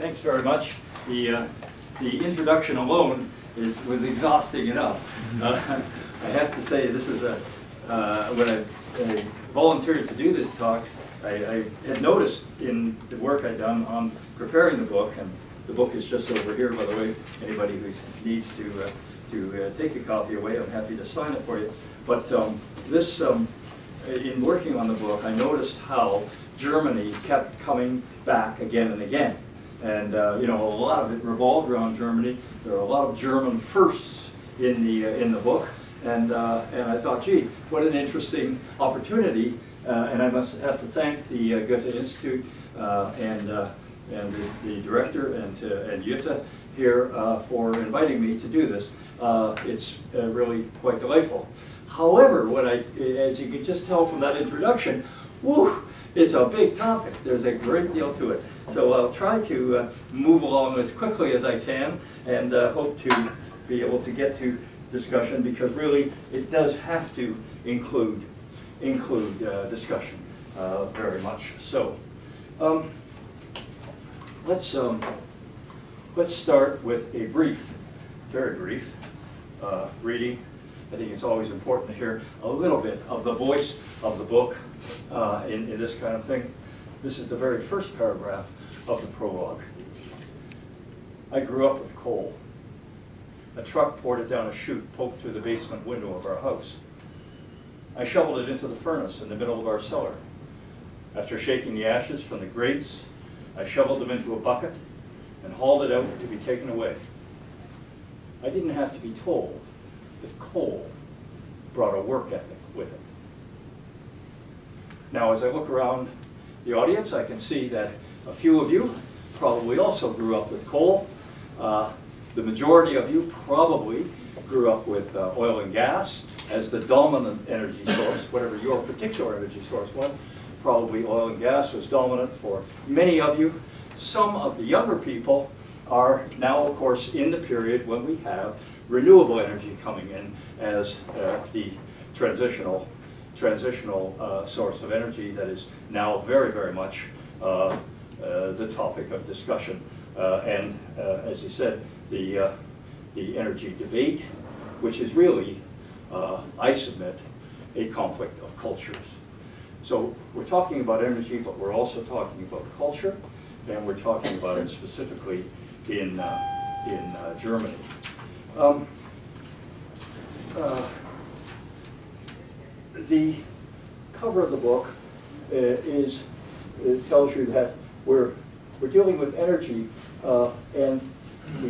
Thanks very much. The introduction alone was exhausting enough. I have to say, this is when I volunteered to do this talk, I had noticed in the work I'd done on preparing the book, and the book is just over here, by the way. Anybody who needs to take a copy away, I'm happy to sign it for you. But in working on the book, I noticed how Germany kept coming back again and again. And you know, a lot of it revolved around Germany. There are a lot of German firsts in the book, and I thought, gee, what an interesting opportunity. And I must have to thank the Goethe Institute and the director and Jutta here for inviting me to do this. It's really quite delightful. However, as you can just tell from that introduction, whew, it's a big topic. There's a great deal to it. So I'll try to move along as quickly as I can, and hope to be able to get to discussion, because really it does have to include discussion very much. So let's start with a brief, very brief reading. I think it's always important to hear a little bit of the voice of the book in this kind of thing. This is the very first paragraph of the prologue. I grew up with coal. A truck poured it down a chute poked through the basement window of our house. I shoveled it into the furnace in the middle of our cellar. After shaking the ashes from the grates, I shoveled them into a bucket and hauled it out to be taken away. I didn't have to be told that coal brought a work ethic with it. Now, as I look around the audience, I can see that a few of you probably also grew up with coal. The majority of you probably grew up with oil and gas as the dominant energy source, whatever your particular energy source was. Probably oil and gas was dominant for many of you. Some of the younger people are now, of course, in the period when we have renewable energy coming in as the transitional source of energy that is now very, very much the topic of discussion. And as you said, the energy debate, which is really, I submit, a conflict of cultures. So we're talking about energy, but we're also talking about culture, and we're talking about it specifically in Germany. The cover of the book tells you that we're dealing with energy, and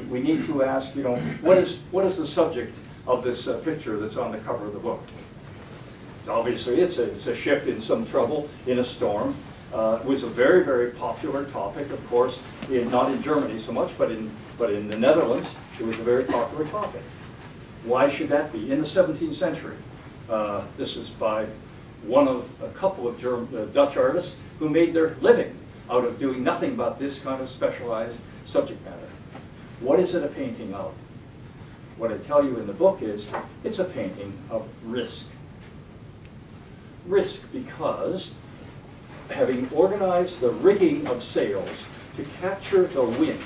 we need to ask, you know, what is the subject of this picture that's on the cover of the book? Obviously, it's a ship in some trouble in a storm. It was a very, very popular topic, of course, not in Germany so much, but in the Netherlands. It was a very popular topic. Why should that be? In the 17th century, this is by one of a couple of Dutch artists who made their living out of doing nothing but this kind of specialized subject matter. What is it a painting of? What I tell you in the book is, it's a painting of risk. Risk because, having organized the rigging of sails to capture the wind,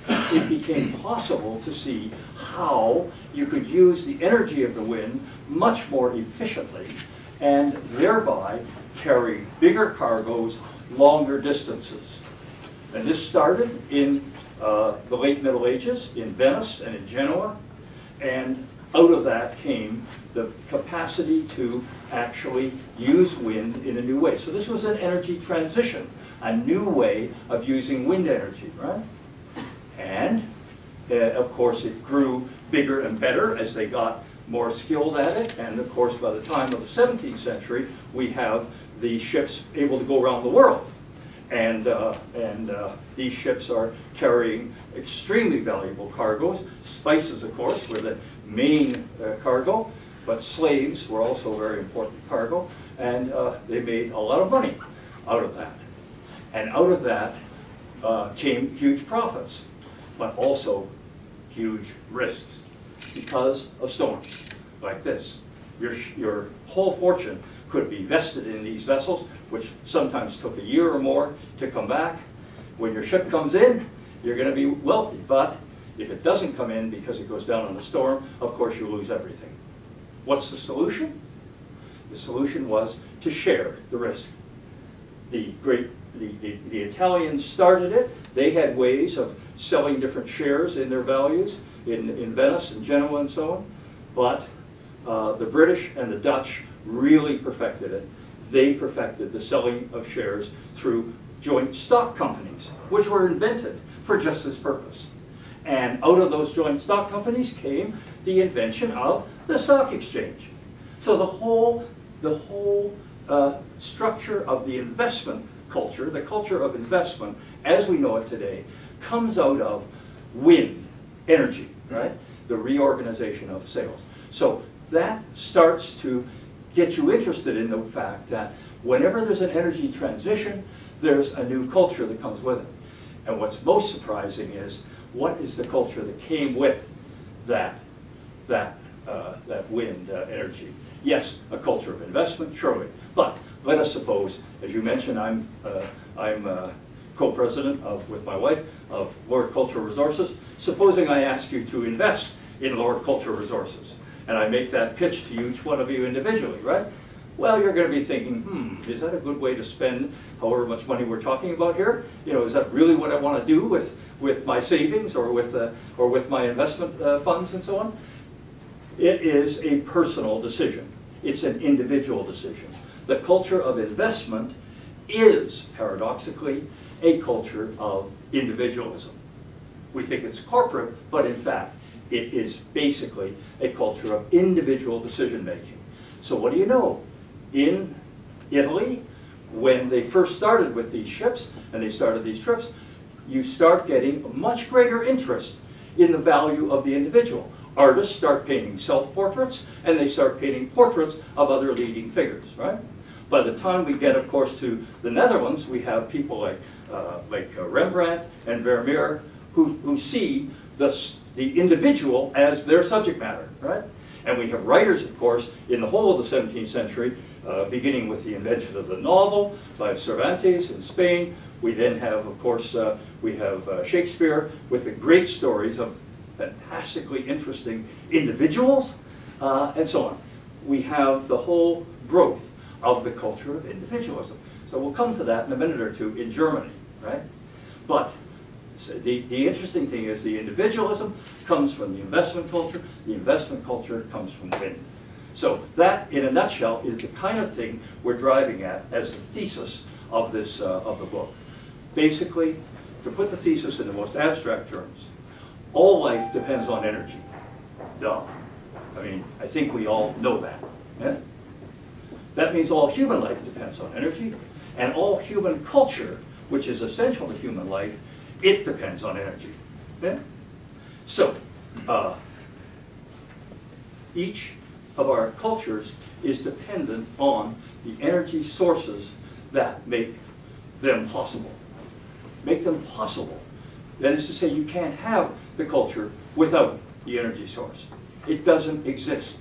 it became possible to see how you could use the energy of the wind much more efficiently and thereby carry bigger cargoes longer distances. And this started in the late Middle Ages in Venice and in Genoa, and out of that came the capacity to actually use wind in a new way. So this was an energy transition, a new way of using wind energy, right? And of course it grew bigger and better as they got more skilled at it, and of course by the time of the 17th century we have the ships able to go around the world. And these ships are carrying extremely valuable cargoes. Spices, of course, were the main cargo, but slaves were also a very important cargo, and they made a lot of money out of that. And out of that came huge profits, but also huge risks because of storms like this. Your whole fortune could be vested in these vessels, which sometimes took a year or more to come back. When your ship comes in, you're going to be wealthy. But if it doesn't come in because it goes down in a storm, of course you lose everything. What's the solution? The solution was to share the risk. The Italians started it. They had ways of selling different shares in their values in Venice and Genoa and so on. But the British and the Dutch really perfected it. They perfected the selling of shares through joint stock companies, which were invented for just this purpose. And out of those joint stock companies came the invention of the stock exchange. So the whole structure of the investment culture, the culture of investment as we know it today, comes out of wind, energy, right? The reorganization of sales. So that starts to get you interested in the fact that whenever there's an energy transition, there's a new culture that comes with it. And what's most surprising is, what is the culture that came with that wind energy? Yes, a culture of investment, surely. But let us suppose, as you mentioned, I'm co-president with my wife of Lord Cultural Resources. Supposing I ask you to invest in Lord Cultural Resources, and I make that pitch to each one of you individually, right? Well, you're going to be thinking, is that a good way to spend however much money we're talking about here? You know, is that really what I want to do with my savings or with my investment funds and so on? It is a personal decision. It's an individual decision. The culture of investment is, paradoxically, a culture of individualism. We think it's corporate, but in fact, it is basically a culture of individual decision-making. So what do you know? In Italy, when they first started with these ships, and they started these trips, you start getting a much greater interest in the value of the individual. Artists start painting self-portraits, and they start painting portraits of other leading figures, right? By the time we get, of course, to the Netherlands, we have people like Rembrandt and Vermeer who see the individual as their subject matter, right? And we have writers, of course, in the whole of the 17th century, beginning with the invention of the novel by Cervantes in Spain. We then have, of course, we have Shakespeare with the great stories of fantastically interesting individuals, and so on. We have the whole growth of the culture of individualism. So we'll come to that in a minute or two in Germany, right? But the interesting thing is the individualism comes from the investment culture comes from wind. So that, in a nutshell, is the kind of thing we're driving at as the thesis of this of the book. Basically, to put the thesis in the most abstract terms, all life depends on energy. Duh. I mean, I think we all know that. Yeah? That means all human life depends on energy, and all human culture, which is essential to human life, it depends on energy. Yeah? So, each of our cultures is dependent on the energy sources that make them possible. Make them possible. That is to say, you can't have the culture without the energy source. It doesn't exist.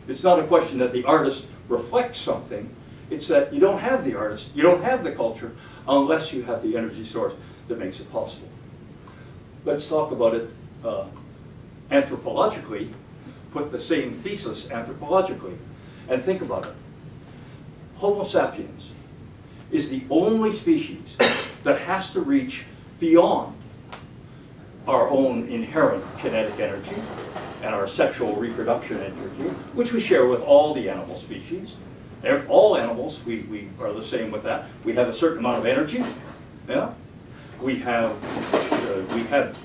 It's not a question that the artist reflects something. It's that you don't have the artist, you don't have the culture, unless you have the energy source that makes it possible. Let's talk about it anthropologically, put the same thesis anthropologically, and think about it. Homo sapiens is the only species that has to reach beyond our own inherent kinetic energy and our sexual reproduction energy, which we share with all the animal species. All animals, we are the same with that. We have a certain amount of energy. Yeah? We have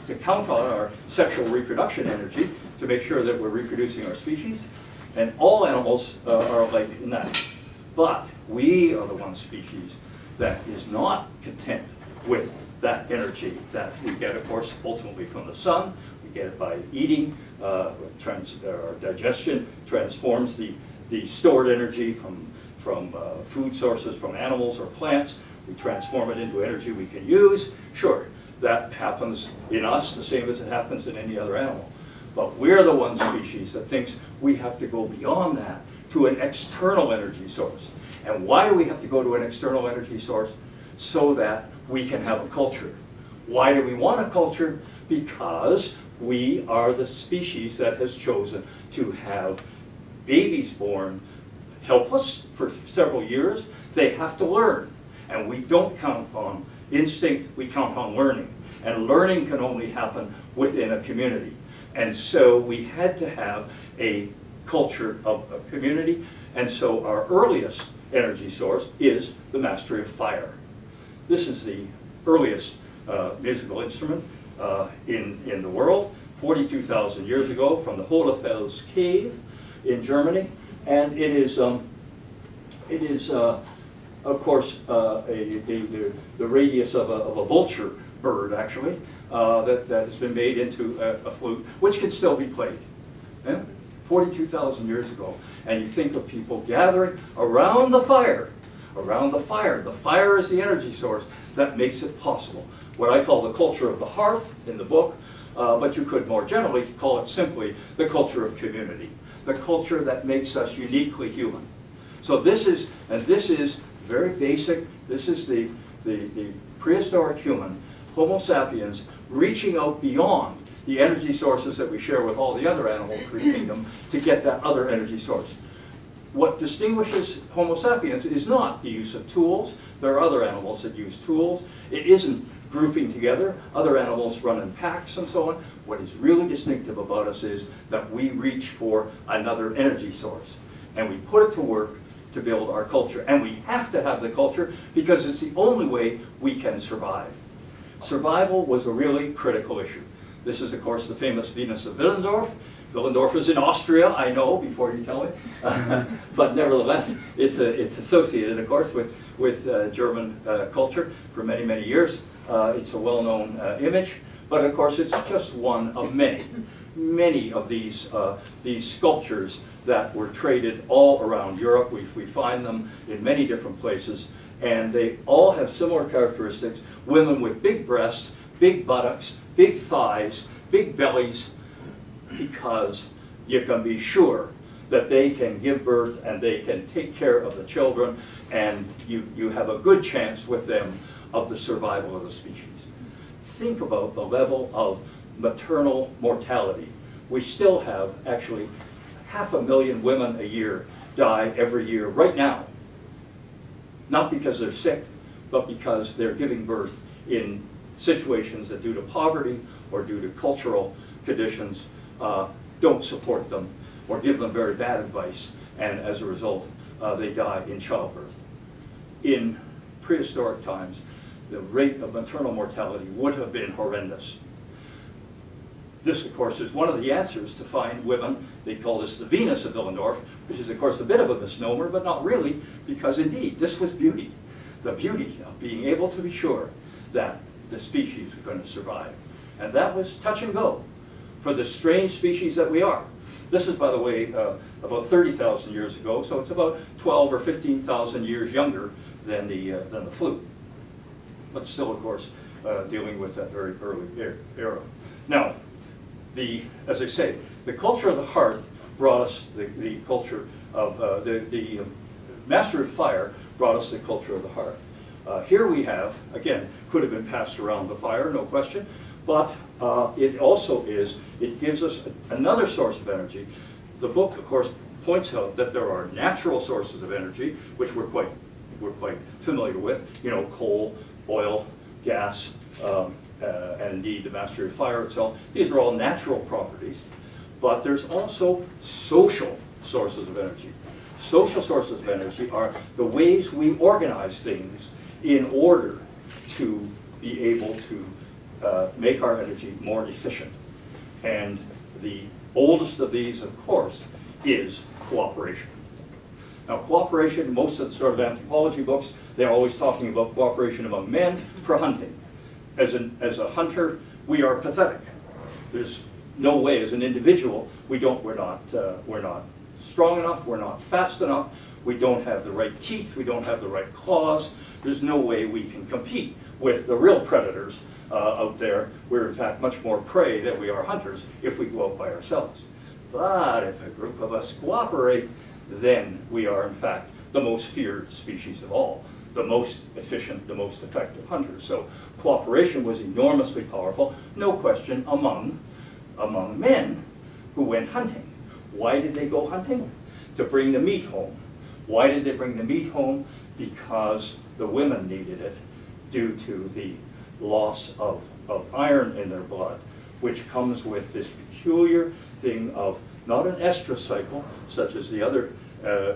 to count on our sexual reproduction energy to make sure that we're reproducing our species. And all animals are alike in that. But we are the one species that is not content with that energy that we get, of course, ultimately from the sun. We get it by eating. Our digestion transforms the stored energy from food sources, from animals or plants. We transform it into energy we can use. Sure, that happens in us the same as it happens in any other animal. But we're the one species that thinks we have to go beyond that to an external energy source. And why do we have to go to an external energy source? So that we can have a culture. Why do we want a culture? Because we are the species that has chosen to have babies born helpless for several years. They have to learn. And we don't count on instinct, we count on learning. And learning can only happen within a community. And so we had to have a culture of a community. And so our earliest energy source is the mastery of fire. This is the earliest musical instrument in the world, 42,000 years ago, from the Hohlefels cave in Germany. And it is of course, the radius of a vulture bird, actually, that has been made into a flute, which can still be played. Yeah? 42,000 years ago. And you think of people gathering around the fire. Around the fire. The fire is the energy source that makes it possible. What I call the culture of the hearth in the book, but you could more generally call it simply the culture of community. The culture that makes us uniquely human. So this is very basic. This is the prehistoric human, Homo sapiens, reaching out beyond the energy sources that we share with all the other animal kingdom to get that other energy source. What distinguishes Homo sapiens is not the use of tools. There are other animals that use tools. It isn't grouping together. Other animals run in packs and so on. What is really distinctive about us is that we reach for another energy source. And we put it to work to build our culture. And we have to have the culture because it's the only way we can survive. Survival was a really critical issue. This is, of course, the famous Venus of Willendorf. Willendorf is in Austria, I know, before you tell me. But nevertheless, it's associated, of course, with German culture for many, many years. It's a well-known image. But, of course, it's just one of many. Many of these sculptures that were traded all around Europe. We find them in many different places. And they all have similar characteristics. Women with big breasts, big buttocks, big thighs, big bellies, because you can be sure that they can give birth and they can take care of the children, and you have a good chance with them of the survival of the species. Think about the level of maternal mortality. We still have actually 500,000 women a year die every year right now. Not because they're sick, but because they're giving birth in situations that due to poverty or due to cultural conditions don't support them or give them very bad advice, and as a result they die in childbirth. In prehistoric times, the rate of maternal mortality would have been horrendous. This, of course, is one of the answers to find women. They call this the Venus of Willendorf, which is, of course, a bit of a misnomer, but not really, because indeed, this was beauty. The beauty of being able to be sure that the species was going to survive. And that was touch and go for the strange species that we are. This is, by the way, about 30,000 years ago, so it's about 12 or 15,000 years younger than the flute. But still, of course, dealing with that very early era. Now, as I say, the culture of the hearth brought us the culture of the master of fire brought us the culture of the hearth. Here we have, again, could have been passed around the fire, no question, but it also it gives us another source of energy. The book, of course, points out that there are natural sources of energy, which we're quite familiar with, you know, coal, oil, gas, and indeed the mastery of fire itself. These are all natural properties, but there's also social sources of energy. Social sources of energy are the ways we organize things in order to be able to make our energy more efficient. And the oldest of these, of course, is cooperation. Now, cooperation, most of the sort of anthropology books, they're always talking about cooperation among men for hunting. As a hunter, we are pathetic. There's no way, as an individual, we're not strong enough, we're not fast enough, we don't have the right teeth, we don't have the right claws. There's no way we can compete with the real predators out there. We're in fact much more prey than we are hunters if we go out by ourselves. But if a group of us cooperate, then we are in fact the most feared species of all. the most efficient, the most effective hunters. So cooperation was enormously powerful, no question, among men who went hunting. Why did they go hunting? To bring the meat home. Why did they bring the meat home? Because the women needed it due to the loss of iron in their blood, which comes with this peculiar thing of not an estrous cycle, such as the other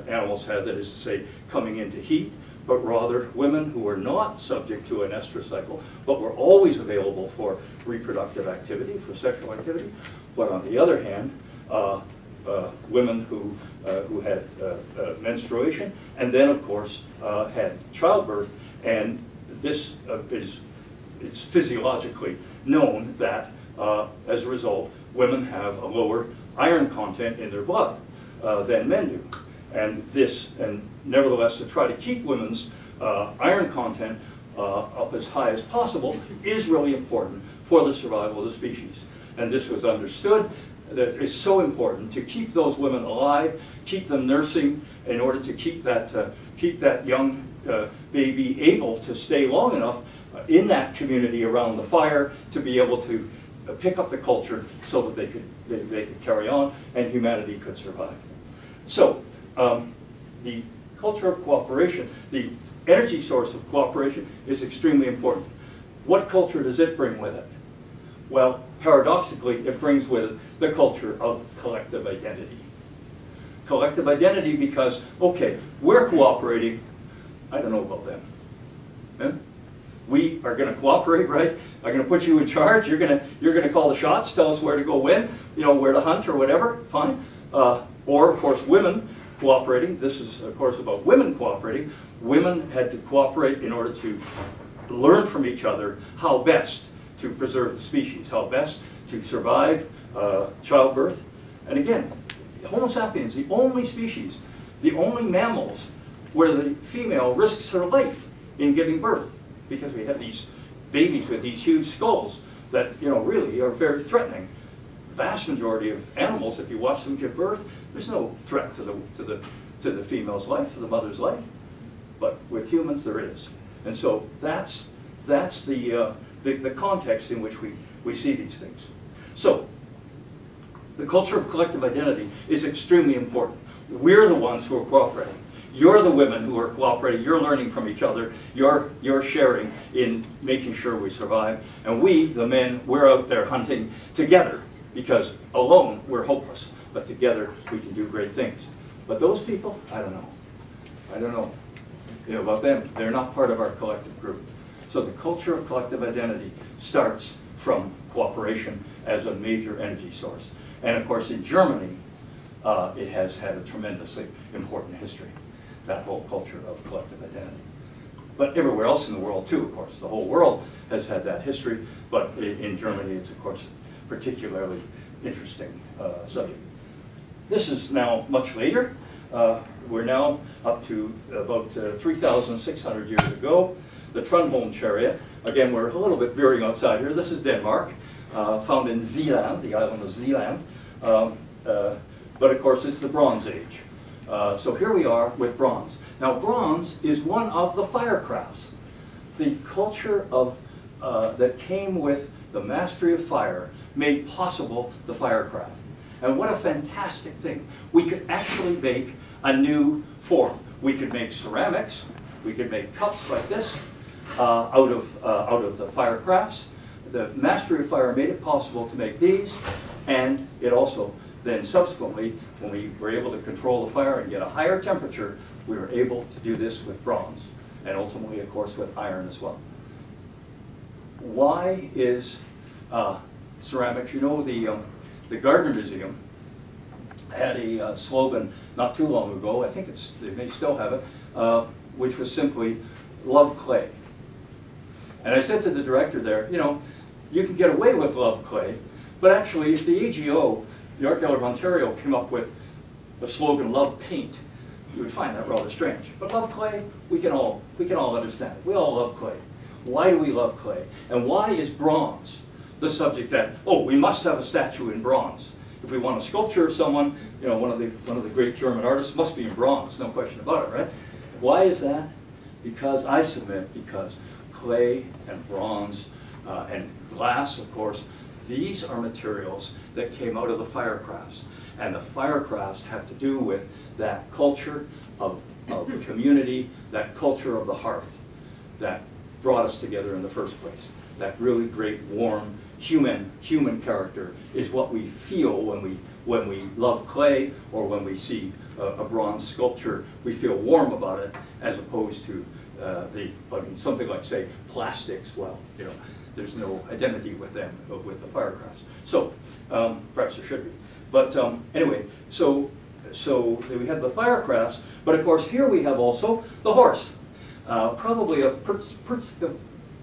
animals had, that is to say, coming into heat, but rather women who were not subject to an estrous cycle, but were always available for reproductive activity, for sexual activity. But on the other hand, women who had menstruation, and then of course had childbirth, and this it's physiologically known that as a result, women have a lower iron content in their blood than men do. And nevertheless, to try to keep women's iron content up as high as possible is really important for the survival of the species. And this was understood that it's so important to keep those women alive, keep them nursing, in order to keep that young baby able to stay long enough in that community around the fire to be able to pick up the culture so that they could carry on and humanity could survive. So the culture of cooperation, the energy source of cooperation, is extremely important. What culture does it bring with it? Well, paradoxically, it brings with it the culture of collective identity. Collective identity because, okay, we're cooperating, I don't know about them. Yeah? We are going to cooperate, right? I'm going to put you in charge. You're going to call the shots, tell us where to go when, you know, where to hunt or whatever, fine. Or, of course, women cooperating. This is, of course, about women cooperating. Women had to cooperate in order to learn from each other how best to preserve the species, how best to survive childbirth. And again, Homo sapiens, the only species, the only mammals where the female risks her life in giving birth, because we have these babies with these huge skulls that, you know, really are very threatening. The vast majority of animals, if you watch them give birth, there's no threat to the female's life, to the mother's life. But with humans, there is. And so that's the context in which we see these things. So the culture of collective identity is extremely important. We're the ones who are cooperating. You're the women who are cooperating. You're learning from each other. You're sharing in making sure we survive. And we, the men, we're out there hunting together, because alone we're hopeless. But together we can do great things. But those people, I don't know. I don't know. You know about them. They're not part of our collective group. So the culture of collective identity starts from cooperation as a major energy source. And of course in Germany, it has had a tremendously important history, that whole culture of collective identity. But everywhere else in the world too, of course. The whole world has had that history, but in Germany it's of course a particularly interesting subject. This is now much later. We're now up to about 3,600 years ago. The Trundholm chariot. Again, we're a little bit veering outside here. This is Denmark, found in Zeeland, the island of Zeeland. But of course, it's the Bronze Age. So here we are with bronze. Now, bronze is one of the firecrafts. The culture of that came with the mastery of fire made possible the firecraft. And what a fantastic thing. We could actually make a new form. We could make ceramics. We could make cups like this out of the firecrafts. The mastery of fire made it possible to make these, and it also then subsequently, when we were able to control the fire and get a higher temperature, we were able to do this with bronze, and ultimately, of course, with iron as well. Why is ceramics? You know, the Gardner Museum had a slogan not too long ago. I think they may still have it, which was simply "Love clay." And I said to the director there, you know, you can get away with love clay, but actually, if the AGO, the Art Gallery of Ontario, came up with the slogan "Love paint," you would find that rather strange. But love clay, we can all understand it. We all love clay. Why do we love clay? And why is bronze the subject that, oh, we must have a statue in bronze? If we want a sculpture of someone, you know, one of the great German artists must be in bronze, no question about it, right? Why is that? Because, I submit, because clay and bronze and glass, of course, these are materials that came out of the firecrafts. And the firecrafts have to do with that culture of community, that culture of the hearth that brought us together in the first place. That really great, warm, human character is what we feel when we love clay, or when we see a bronze sculpture. We feel warm about it, as opposed to something like, say, plastics. Well, you know, there's no identity with them, with the firecrafts. So perhaps there should be. But anyway, so we have the firecrafts, but of course here we have also the horse. Probably a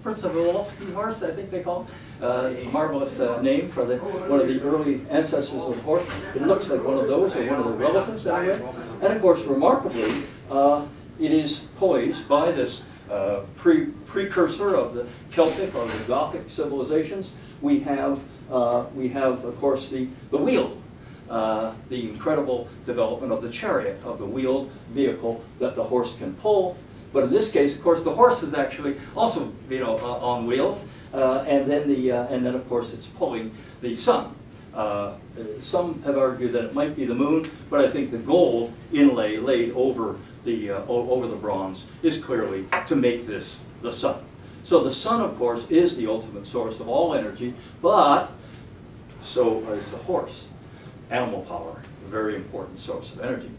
Przewalski horse, I think they call it. A marvelous name for one of the early ancestors of the horse. It looks like one of those, or one of the relatives anyway. And of course, remarkably, it is poised by this precursor of the Celtic or the Gothic civilizations. We have, of course, the wheel. The incredible development of the chariot, of the wheeled vehicle that the horse can pull. But in this case, of course, the horse is actually also, you know, on wheels, and then of course it's pulling the sun. Some have argued that it might be the moon, but I think the gold inlay laid over the bronze is clearly to make this the sun. So the sun, of course, is the ultimate source of all energy, but so is the horse. Animal power, a very important source of energy.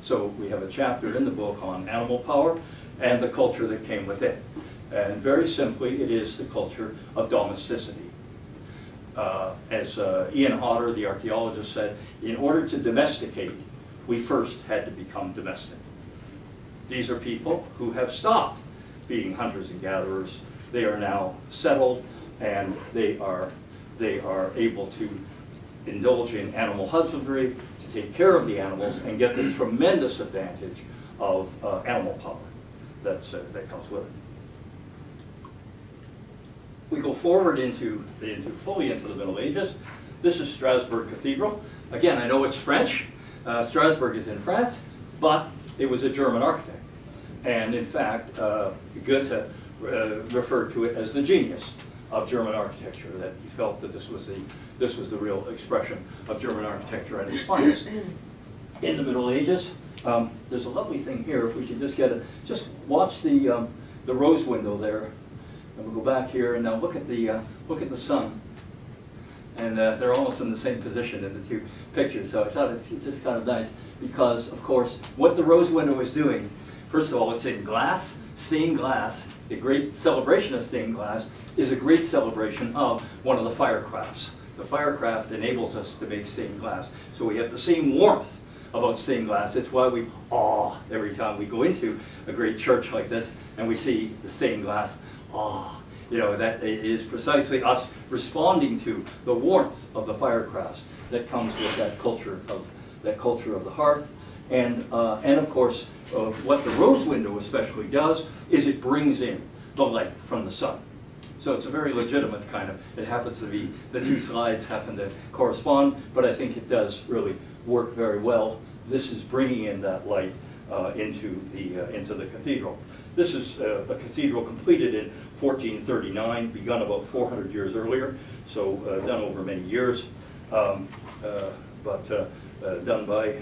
So we have a chapter in the book on animal power and the culture that came with it. And very simply, it is the culture of domesticity. As Ian Hodder, the archaeologist, said, in order to domesticate, we first had to become domestic. These are people who have stopped being hunters and gatherers. They are now settled, and they are able to indulge in animal husbandry, to take care of the animals, and get the tremendous advantage of animal power that comes with it. We go forward fully into the Middle Ages. This is Strasbourg Cathedral. Again, I know it's French. Strasbourg is in France, but it was a German architect. And in fact, Goethe referred to it as the genius of German architecture, that he felt that this was the real expression of German architecture at its finest. In the Middle Ages, there's a lovely thing here. If we can just watch the rose window there, and we'll go back here and now look at the sun, and they're almost in the same position in the two pictures. So I thought it's just kind of nice because, of course, what the rose window is doing. First of all, it's in glass, stained glass. The great celebration of stained glass is a great celebration of one of the firecrafts. The firecraft enables us to make stained glass. So we have the same warmth about stained glass. It's why we awe every time we go into a great church like this and we see the stained glass. Awe. You know, that is precisely us responding to the warmth of the firecrafts that comes with that culture of the hearth. And of course, what the rose window especially does is it brings in the light from the sun. So it's a very legitimate kind of, it happens to be, the two slides happen to correspond, but I think it does really work very well. This is bringing in that light into the cathedral. This is a cathedral completed in 1439, begun about 400 years earlier, so done over many years, but done by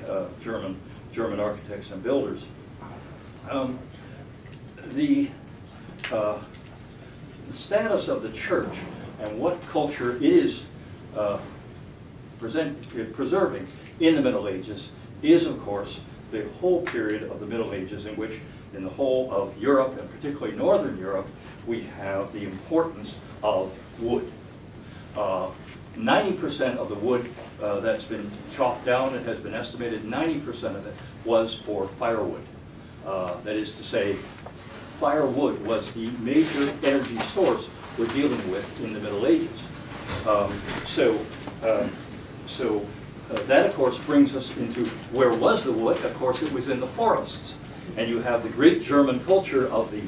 German architects and builders. The status of the church and what culture it is preserving in the Middle Ages is, of course, the whole period of the Middle Ages in which, in the whole of Europe, and particularly Northern Europe, we have the importance of wood. 90% of the wood that's been chopped down, it has been estimated 90% of it was for firewood. That is to say, firewood was the major energy source we're dealing with in the Middle Ages. That, of course, brings us into where was the wood? Of course, it was in the forests, and you have the great German culture of the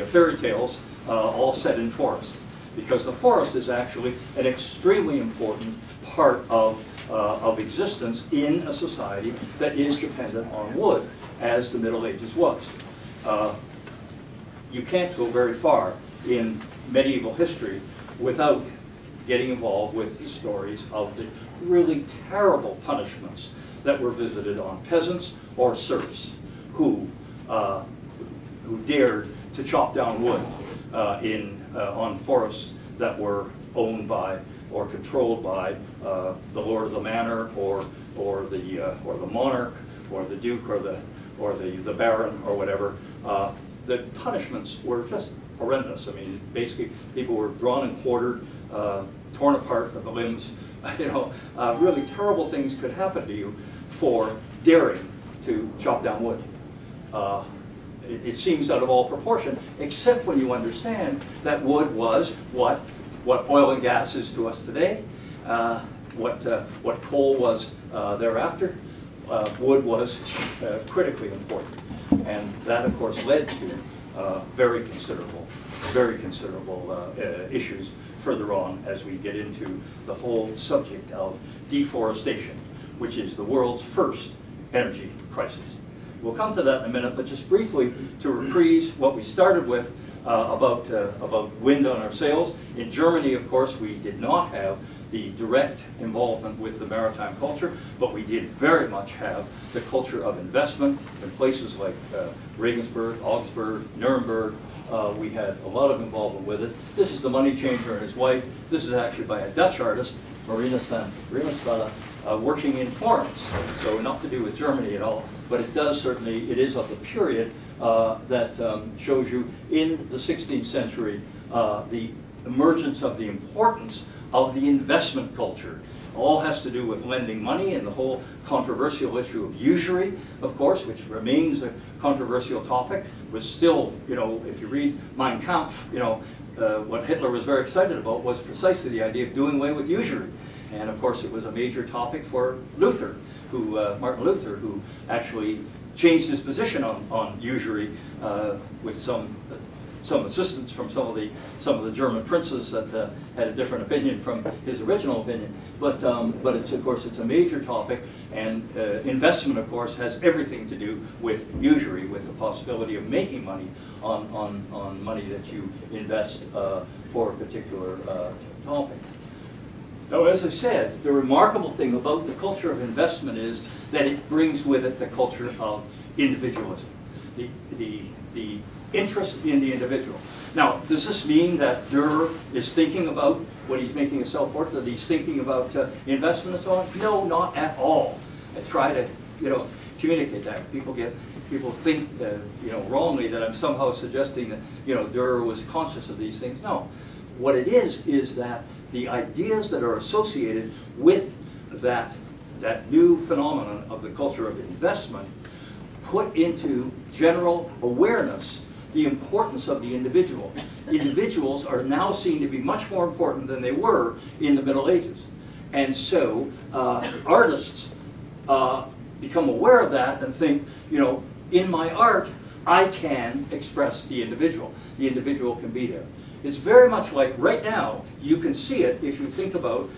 fairy tales all set in forests, because the forest is actually an extremely important part of existence in a society that is dependent on wood. as the Middle Ages was. You can't go very far in medieval history without getting involved with the stories of the really terrible punishments that were visited on peasants or serfs who dared to chop down wood on forests that were owned by or controlled by the lord of the manor or the monarch or the duke or the baron or whatever. The punishments were just horrendous. I mean, basically, people were drawn and quartered, torn apart of the limbs. You know, really terrible things could happen to you for daring to chop down wood. It seems out of all proportion, except when you understand that wood was what oil and gas is to us today, what coal was thereefter. Wood was critically important, and that, of course, led to very considerable issues further on as we get into the whole subject of deforestation, which is the world's first energy crisis. We'll come to that in a minute, but just briefly to reprise what we started with about wind on our sails. In Germany, of course, we did not have the direct involvement with the maritime culture, but we did very much have the culture of investment in places like Regensburg, Augsburg, Nuremberg. We had a lot of involvement with it. This is the Moneychanger and his wife. This is actually by a Dutch artist, Marius van Reymerswale, working in Florence. So not to do with Germany at all, but it does certainly, it is of the period that shows you in the 16th century the emergence of the importance of the investment culture. All has to do with lending money and the whole controversial issue of usury, of course, which remains a controversial topic. Was still, you know, if you read Mein Kampf, you know, what Hitler was very excited about was precisely the idea of doing away with usury. And of course, it was a major topic for Luther, Martin Luther, who actually changed his position on usury with some assistance from some of the German princes that had a different opinion from his original opinion. But it's, of course, it's a major topic, and investment, of course, has everything to do with usury, with the possibility of making money on money that you invest for a particular topic. Now, as I said, the remarkable thing about the culture of investment is that it brings with it the culture of individualism, the interest in the individual. Now, does this mean that Dürer is thinking about, when he's making a self-portrait, that he's thinking about investment and so on? No, not at all. I try to, you know, communicate that. People think, you know, wrongly that I'm somehow suggesting that, you know, Dürer was conscious of these things. No. What it is that the ideas that are associated with that new phenomenon of the culture of investment put into general awareness the importance of the individual. Individuals are now seen to be much more important than they were in the Middle Ages. And so artists become aware of that and think, you know, in my art, I can express the individual. The individual can be there. It's very much like right now, you can see it if you think about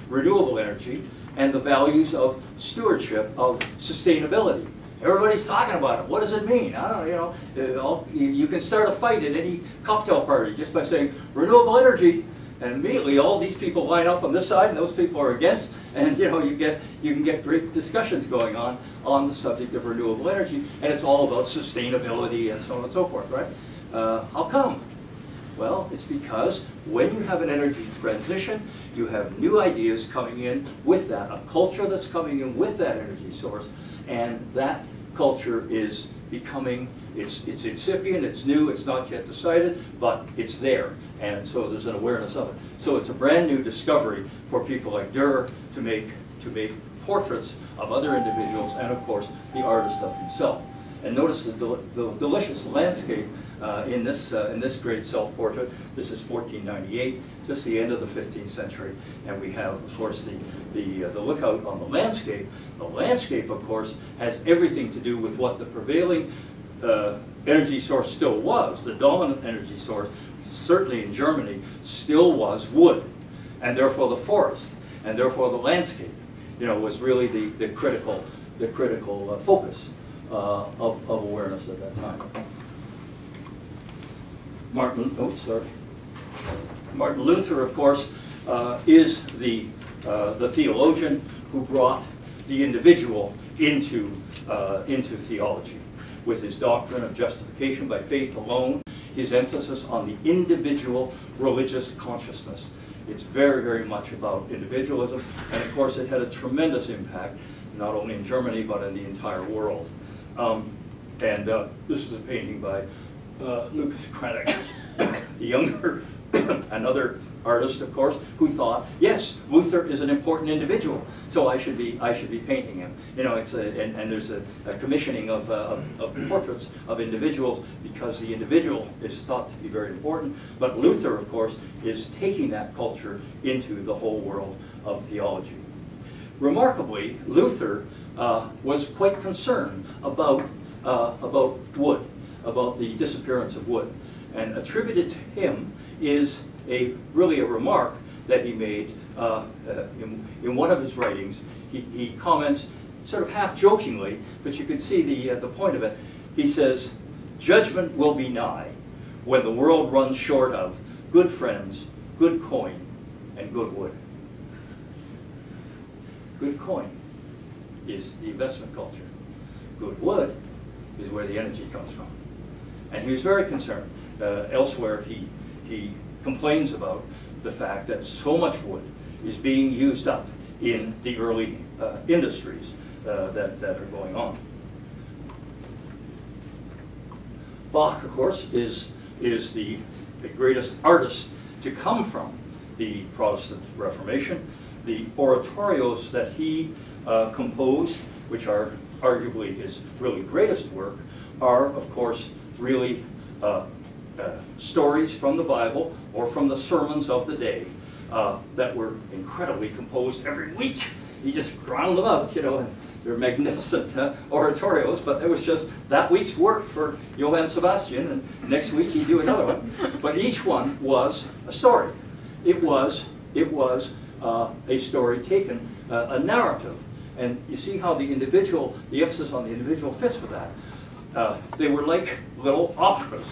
renewable energy and the values of stewardship, of sustainability. Everybody's talking about it. What does it mean? I don't know, you know, you can start a fight at any cocktail party just by saying renewable energy, and immediately all these people line up on this side and those people are against, and you know, you can get great discussions going on the subject of renewable energy, and it's all about sustainability and so on and so forth, right? How come? Well, it's because when you have an energy transition, you have new ideas coming in with that, a culture that's coming in with that energy source, and that culture is becoming, it's incipient, it's new, it's not yet decided, but it's there, and so there's an awareness of it. So it's a brand new discovery for people like Dürer to make portraits of other individuals, and of course the artist of himself. And notice the delicious landscape in this great self-portrait. This is 1498, just the end of the 15th century, and we have, of course, the lookout on the landscape. The landscape, of course, has everything to do with what the prevailing energy source still was. The dominant energy source, certainly in Germany, still was wood, and therefore the forest, and therefore the landscape, you know, was really the critical critical focus of awareness at that time. Martin Luther, of course, is the theologian who brought the individual into theology with his doctrine of justification by faith alone, his emphasis on the individual religious consciousness. It's very, very much about individualism, and of course it had a tremendous impact, not only in Germany, but in the entire world. This is a painting by Lucas Cranach, the younger, another artist, of course, who thought, yes, Luther is an important individual, so I should be painting him. You know, it's and there's a commissioning of portraits of individuals because the individual is thought to be very important. But Luther, of course, is taking that culture into the whole world of theology. Remarkably, Luther was quite concerned about wood, about the disappearance of wood, and attributed to him is really a remark that he made in one of his writings. He comments, sort of half-jokingly, but you can see the point of it. He says, "Judgment will be nigh when the world runs short of good friends, good coin, and good wood." Good coin is the investment culture. Good wood is where the energy comes from. And he was very concerned. Elsewhere, he complains about the fact that so much wood is being used up in the early industries that are going on. Bach, of course, is the greatest artist to come from the Protestant Reformation. The oratorios that he composed, which are arguably his really greatest work, are, of course, really stories from the Bible or from the sermons of the day that were incredibly composed every week. He just ground them out, you know, and they're magnificent oratorios, but it was just that week's work for Johann Sebastian, and next week he'd do another one. But each one was a story. It was a story taken, a narrative. And you see how the emphasis on the individual fits with that. They were like little operas.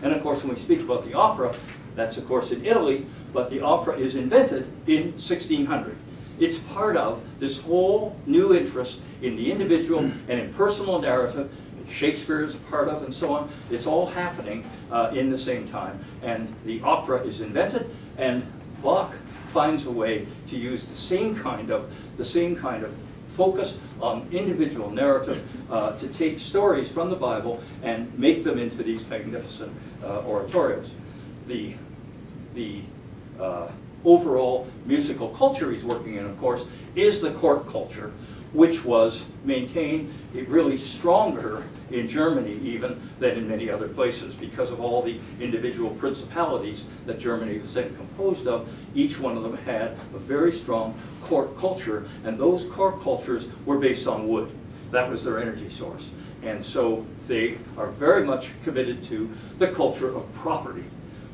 And of course, when we speak about the opera, that's of course in Italy, but the opera is invented in 1600. It's part of this whole new interest in the individual and in personal narrative. Shakespeare is a part of, and so on. It's all happening in the same time. And the opera is invented, and Bach finds a way to use the same kind of focus on individual narrative to take stories from the Bible and make them into these magnificent oratorios. The overall musical culture he's working in, of course, is the court culture, which was maintained really stronger in Germany even than in many other places because of all the individual principalities that Germany was then composed of. Each one of them had a very strong court culture, and those court cultures were based on wood. That was their energy source. And so they are very much committed to the culture of property,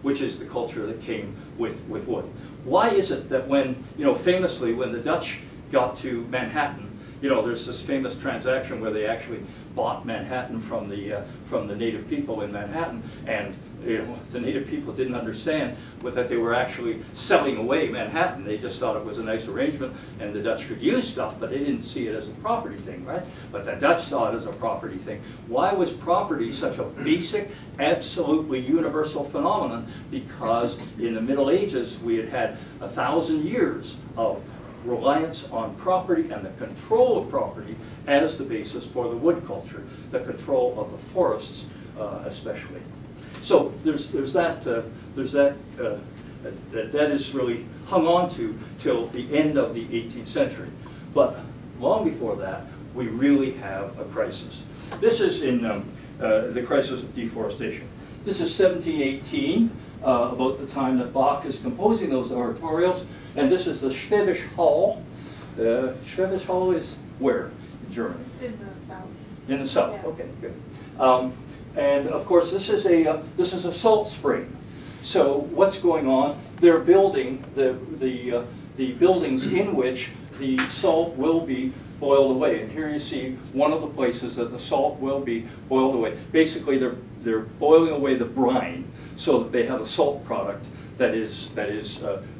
which is the culture that came with wood. Why is it that when, you know, famously when the Dutch got to Manhattan, you know, there's this famous transaction where they actually bought Manhattan from the native people in Manhattan, and you know, the native people didn't understand that they were actually selling away Manhattan. They just thought it was a nice arrangement, and the Dutch could use stuff, but they didn't see it as a property thing, right? But the Dutch saw it as a property thing. Why was property such a basic, absolutely universal phenomenon? Because in the Middle Ages, we had had 1,000 years of reliance on property and the control of property as the basis for the wood culture, the control of the forests especially. So there's that is really hung on to till the end of the 18th century. But long before that, we really have a crisis. This is in the crisis of deforestation. This is 1718, about the time that Bach is composing those oratorios. And this is the Schwäbisch Hall. The Schwäbisch Hall is where in Germany? In the south. In the south. Yeah. Okay, good. And of course, this is a salt spring. So what's going on? They're building the buildings in which the salt will be boiled away. And here you see one of the places that the salt will be boiled away. Basically, they're boiling away the brine so that they have a salt product that is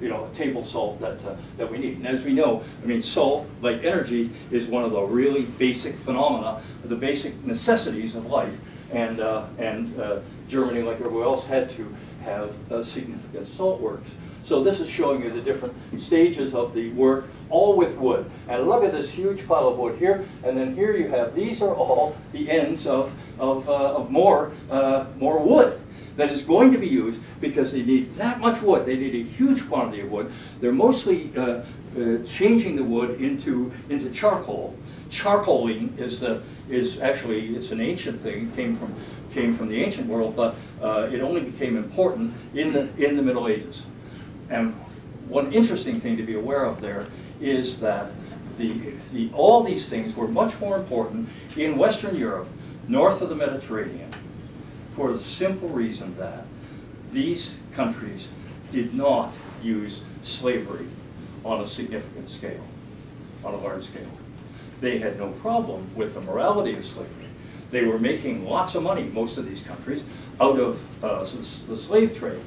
you know, a table salt that we need. And as we know, I mean, salt, like energy, is one of the really basic phenomena, the basic necessities of life. And Germany, like everywhere else, had to have significant salt works. So this is showing you the different stages of the work, all with wood. And look at this huge pile of wood here, and then here you have, these are all the ends of more wood that is going to be used because they need that much wood. They need a huge quantity of wood. They're mostly changing the wood into charcoal. Charcoaling is actually, it's an ancient thing. It came from the ancient world, but it only became important in the Middle Ages. And one interesting thing to be aware of there is that all these things were much more important in Western Europe, north of the Mediterranean, for the simple reason that these countries did not use slavery on a significant scale, on a large scale. They had no problem with the morality of slavery. They were making lots of money, most of these countries, out of the slave trade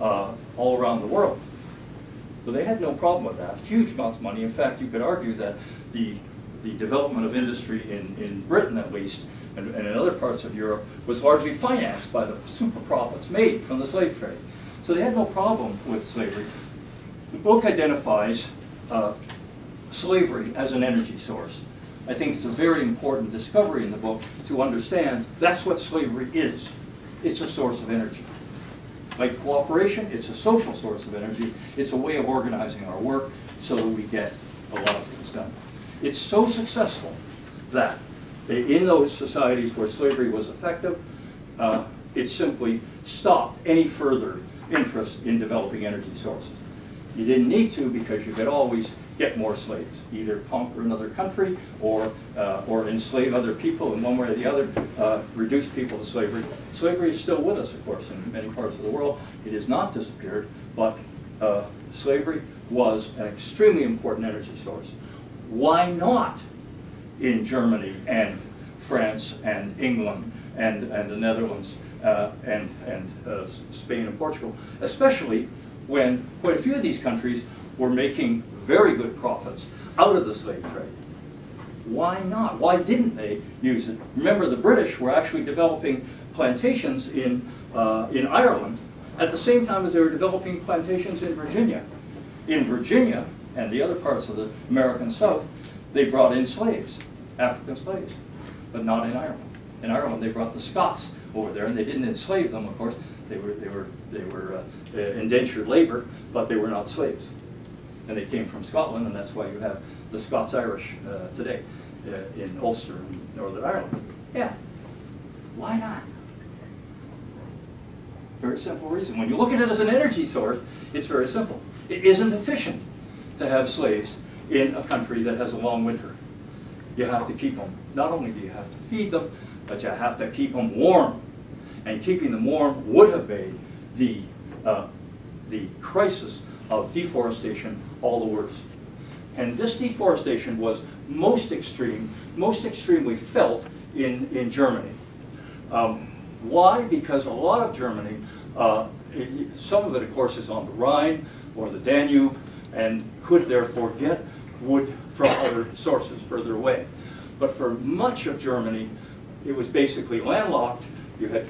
all around the world. So they had no problem with that, huge amounts of money. In fact, you could argue that the development of industry in Britain, at least, and in other parts of Europe, was largely financed by the super profits made from the slave trade. So they had no problem with slavery. The book identifies slavery as an energy source. I think it's a very important discovery in the book to understand that's what slavery is. It's a source of energy. Like cooperation, it's a social source of energy. It's a way of organizing our work so that we get a lot of things done. It's so successful that in those societies where slavery was effective, it simply stopped any further interest in developing energy sources. You didn't need to because you could always get more slaves, either conquer another country or enslave other people in one way or the other, reduce people to slavery. Slavery is still with us, of course, in many parts of the world. It has not disappeared, but slavery was an extremely important energy source. Why not in Germany and France and England and the Netherlands and Spain and Portugal, especially when quite a few of these countries were making very good profits out of the slave trade? Why not? Why didn't they use it? Remember, the British were actually developing plantations in Ireland at the same time as they were developing plantations in Virginia. In Virginia and the other parts of the American South, they brought in slaves, African slaves, but not in Ireland. In Ireland, they brought the Scots over there, and they didn't enslave them, of course. They were indentured labor, but they were not slaves. And they came from Scotland, and that's why you have the Scots-Irish today in Ulster and Northern Ireland. Yeah, why not? Very simple reason. When you look at it as an energy source, it's very simple. It isn't efficient to have slaves in a country that has a long winter. You have to keep them. Not only do you have to feed them, but you have to keep them warm. And keeping them warm would have made the crisis of deforestation all the worse. And this deforestation was most extremely felt in Germany. Why? Because a lot of Germany, some of it, of course, is on the Rhine or the Danube, and could therefore get wood from other sources further away. But for much of Germany, it was basically landlocked. You had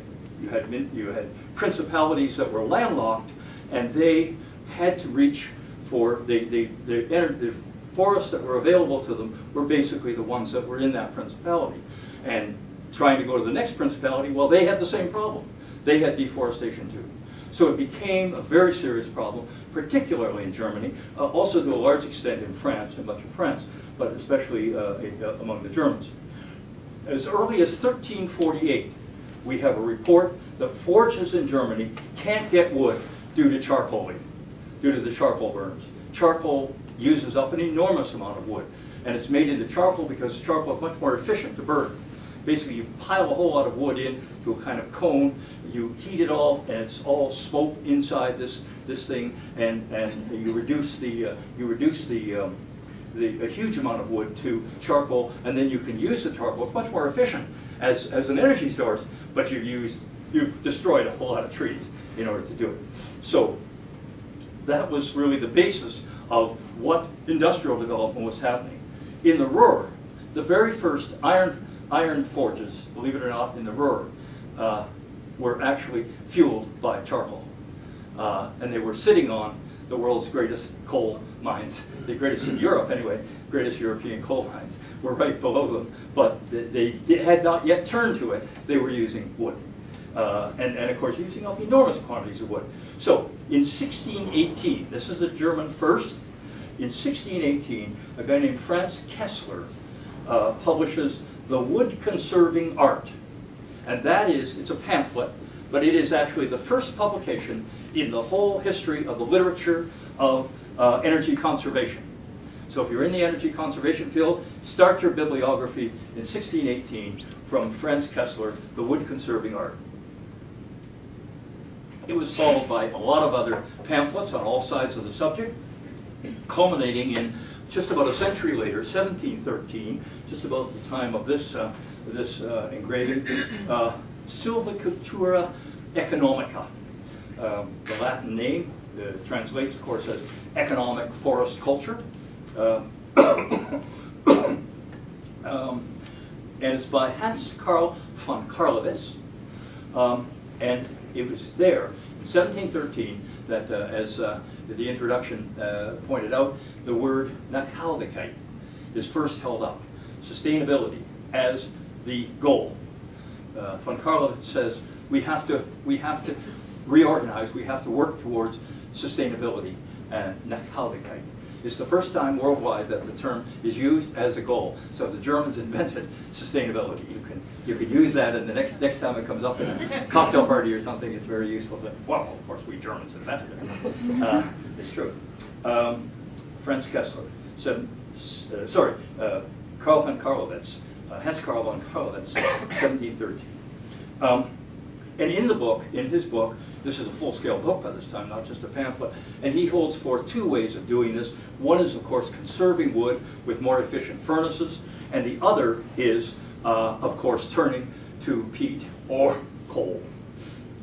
principalities that were landlocked, and they had to reach for the forests that were available to them were basically the ones that were in that principality. And trying to go to the next principality, well, they had the same problem. They had deforestation too. So it became a very serious problem, particularly in Germany, also to a large extent in France, in much of France, but especially among the Germans. As early as 1348, we have a report that forges in Germany can't get wood due to charcoaling, due to the charcoal burners. Charcoal uses up an enormous amount of wood, and it's made into charcoal because charcoal is much more efficient to burn. Basically, you pile a whole lot of wood into a kind of cone, you heat it all, and it's all smoke inside this thing, and you reduce the a huge amount of wood to charcoal, and then you can use the charcoal. It's much more efficient as an energy source, but you've destroyed a whole lot of trees in order to do it. So that was really the basis of what industrial development was happening. In the Ruhr, the very first iron forges, believe it or not, in the Ruhr, were actually fueled by charcoal. And they were sitting on the world's greatest coal mines, the greatest in Europe anyway, greatest European coal mines, were right below them, but they had not yet turned to it. They were using wood. And of course using up enormous quantities of wood. So in 1618, this is a German first, in 1618, a guy named Franz Kessler publishes The Wood Conserving Art. And that is, it's a pamphlet, but it is actually the first publication in the whole history of the literature of energy conservation. So if you're in the energy conservation field, start your bibliography in 1618 from Franz Kessler, The Wood Conserving Art. It was followed by a lot of other pamphlets on all sides of the subject, culminating in just about a century later, 1713, just about the time of this engraving, Silvicultura Economica. The Latin name translates, of course, as economic forest culture. And it's by Hans Carl von Carlowitz. And it was there in 1713 that, as the introduction pointed out, the word Nachhaltigkeit is first held up. Sustainability as the goal. Von Carlowitz says we have to reorganize, we have to work towards sustainability, and Nachhaltigkeit. It's the first time worldwide that the term is used as a goal. So the Germans invented sustainability. You can use that, and the next time it comes up in a cocktail party or something, it's very useful. Well, of course, we Germans invented it. It's true. Franz Kessler said, Karl von Carlowitz, Hans Karl von Carlowitz, 1713. And in the book, in his book, this is a full-scale book by this time, not just a pamphlet, and he holds forth two ways of doing this. One is, of course, conserving wood with more efficient furnaces, and the other is, of course, turning to peat or coal.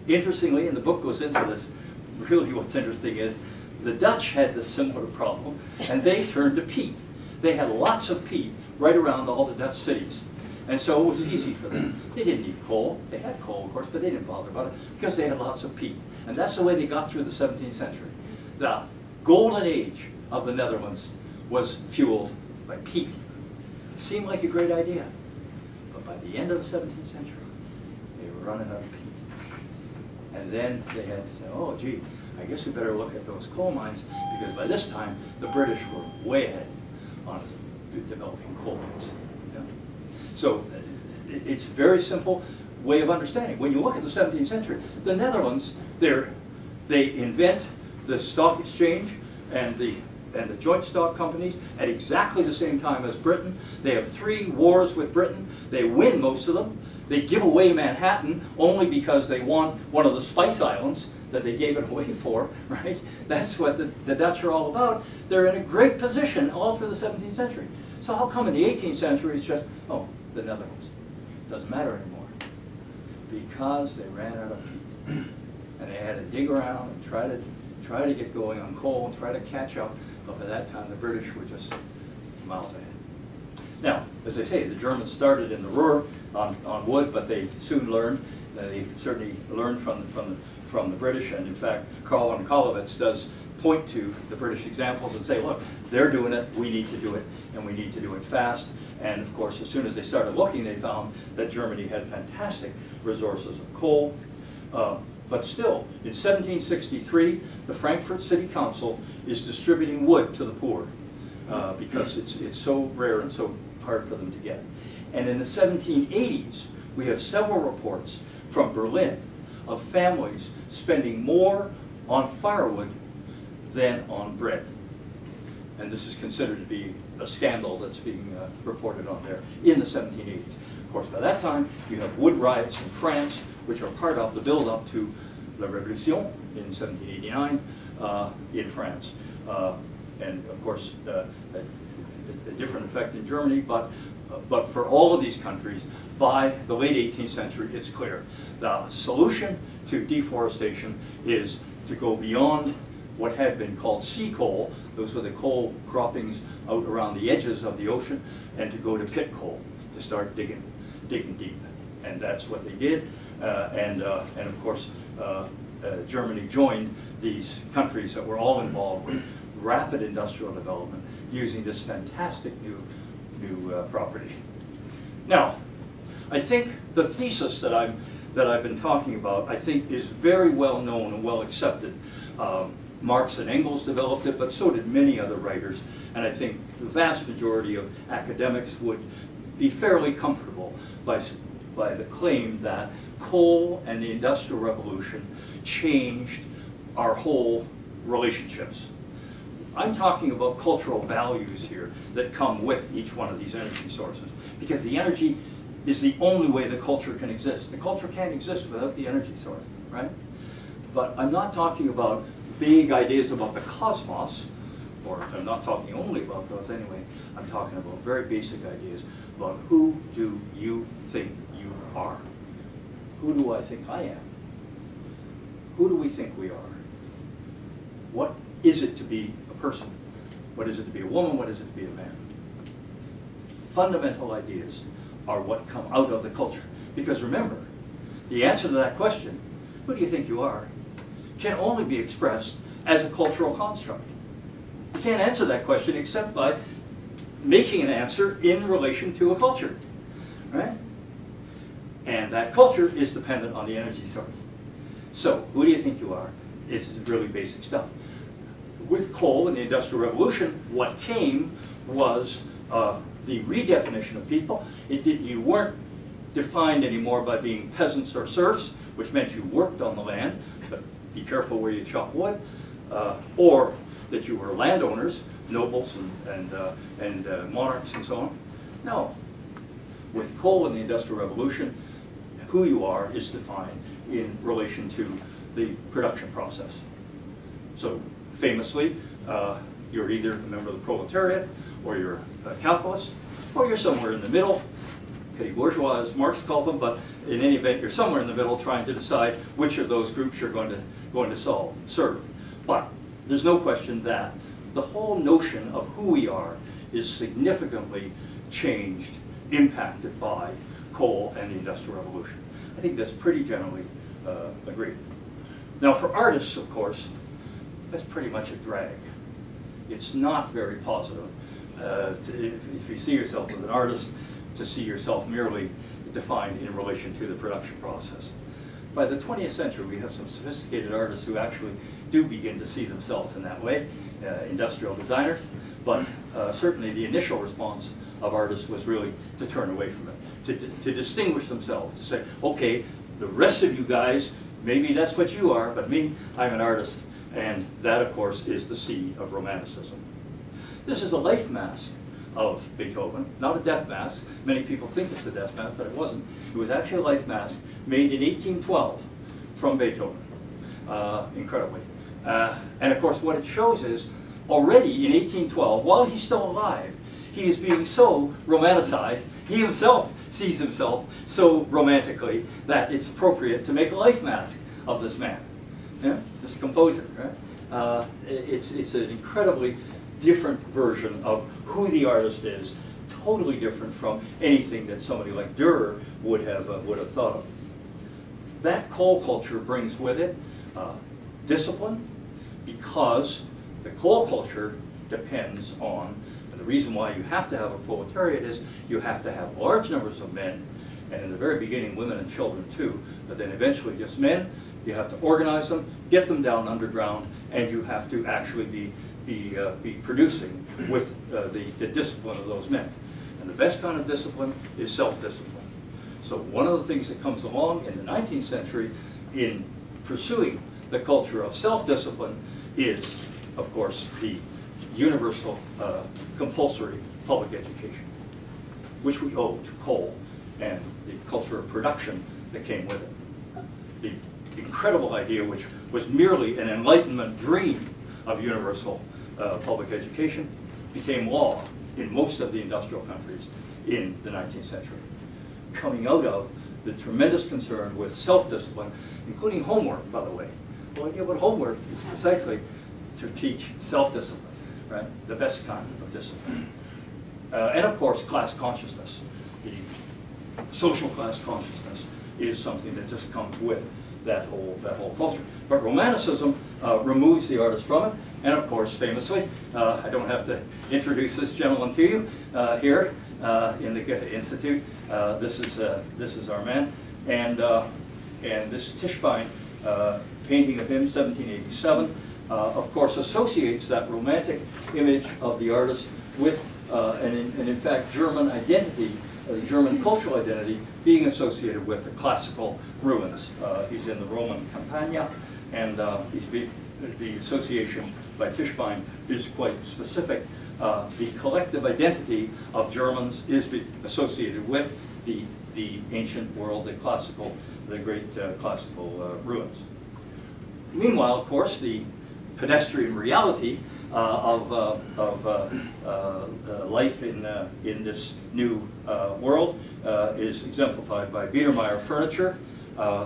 Interestingly, and the book goes into this, really what's interesting is the Dutch had this similar problem, and they turned to peat. They had lots of peat right around all the Dutch cities. And so it was easy for them. They didn't need coal. They had coal, of course, but they didn't bother about it because they had lots of peat. And that's the way they got through the 17th century. The golden age of the Netherlands was fueled by peat. Seemed like a great idea. But by the end of the 17th century, they were running out of peat. And then they had to say, oh, gee, I guess we better look at those coal mines, because by this time, the British were way ahead on developing coal mines. So it's a very simple way of understanding. When you look at the 17th century, the Netherlands, they invent the stock exchange and the joint stock companies at exactly the same time as Britain. They have 3 wars with Britain. They win most of them. They give away Manhattan only because they want one of the Spice Islands that they gave it away for, right? That's what the Dutch are all about. They're in a great position all through the 17th century. So how come in the 18th century it's just, oh, the Netherlands? Doesn't matter anymore. Because they ran out of peat. And they had to dig around and try to get going on coal and try to catch up. But by that time, the British were just miles ahead. Now, as I say, the Germans started in the Ruhr on wood, but they soon learned. They certainly learned from the British. And in fact, Karl von Carlowitz does point to the British examples and say, look, they're doing it, we need to do it, and we need to do it fast. And of course, as soon as they started looking, they found that Germany had fantastic resources of coal. But still, in 1763, the Frankfurt City Council is distributing wood to the poor because it's so rare and so hard for them to get. And in the 1780s, we have several reports from Berlin of families spending more on firewood than on bread. And this is considered to be a scandal that's being reported on there in the 1780s. Of course, by that time, you have wood riots in France, which are part of the build-up to La Revolution in 1789 in France. And of course, a different effect in Germany, but for all of these countries, by the late 18th century, it's clear. The solution to deforestation is to go beyond what had been called sea coal. Those were the coal croppings out around the edges of the ocean, and to go to pit coal, to start digging deep. And that's what they did. And of course, Germany joined these countries that were all involved with rapid industrial development using this fantastic new property. Now, I think the thesis that I've been talking about, I think, is very well known and well accepted. Marx and Engels developed it, but so did many other writers. And I think the vast majority of academics would be fairly comfortable by the claim that coal and the Industrial Revolution changed our whole relationships. I'm talking about cultural values here that come with each one of these energy sources, because the energy is the only way the culture can exist. The culture can't exist without the energy source, right? But I'm not talking about big ideas about the cosmos, or I'm not talking only about those anyway. I'm talking about very basic ideas about who do you think you are? Who do I think I am? Who do we think we are? What is it to be a person? What is it to be a woman? What is it to be a man? Fundamental ideas are what come out of the culture. Because remember, the answer to that question, who do you think you are, can only be expressed as a cultural construct. You can't answer that question except by making an answer in relation to a culture, right? And that culture is dependent on the energy source. So, who do you think you are? It's really basic stuff. With coal and the Industrial Revolution, what came was the redefinition of people. You weren't defined anymore by being peasants or serfs, which meant you worked on the land, but be careful where you chop wood, or that you were landowners, nobles and monarchs and so on. No. With coal and the Industrial Revolution, who you are is defined in relation to the production process. So famously, you're either a member of the proletariat, or you're a capitalist, or you're somewhere in the middle. Petty bourgeois, as Marx called them, but in any event, you're somewhere in the middle trying to decide which of those groups you're going to serve. But there's no question that the whole notion of who we are is significantly changed, impacted by coal and the Industrial Revolution. I think that's pretty generally agreed. Now for artists, of course, that's pretty much a drag. It's not very positive. If you see yourself as an artist, to see yourself merely defined in relation to the production process. By the 20th century, we have some sophisticated artists who actually do begin to see themselves in that way, industrial designers, but certainly the initial response of artists was really to turn away from it, to distinguish themselves, to say, okay, the rest of you guys, maybe that's what you are, but me, I'm an artist, and that, of course, is the seed of Romanticism. This is a life mask of Beethoven, not a death mask. Many people think it's a death mask, but it wasn't. It was actually a life mask made in 1812 from Beethoven, incredibly. And of course what it shows is, already in 1812, while he's still alive, he is being so romanticized, he himself sees himself so romantically that it's appropriate to make a life mask of this man, this composer, right? It's an incredibly different version of who the artist is, totally different from anything that somebody like Dürer would have thought of. That coal culture brings with it discipline, because the coal culture depends on, and the reason why you have to have a proletariat is you have to have large numbers of men, and in the very beginning women and children too, but then eventually just men. You have to organize them, get them down underground, and you have to actually be producing with the discipline of those men. And the best kind of discipline is self-discipline. So one of the things that comes along in the 19th century in pursuing the culture of self-discipline is, of course, the universal compulsory public education, which we owe to coal and the culture of production that came with it. The incredible idea, which was merely an Enlightenment dream of universal public education, became law in most of the industrial countries in the 19th century, coming out of the tremendous concern with self-discipline, including homework, by the way. Well, yeah, but homework is precisely to teach self-discipline, right? The best kind of discipline. And of course, class consciousness. The social class consciousness is something that just comes with that whole culture. But Romanticism removes the artist from it, and of course, famously, I don't have to introduce this gentleman to you here in the Goethe Institute. This is our man, and this Tischbein painting of him, 1787, of course, associates that romantic image of the artist with, and in fact, German identity, the German cultural identity, being associated with the classical ruins. He's in the Roman Campagna, and the association by Tischbein is quite specific. The collective identity of Germans is associated with the ancient world, the great classical ruins. Meanwhile, of course, the pedestrian reality of life in this new world is exemplified by Biedermeier furniture.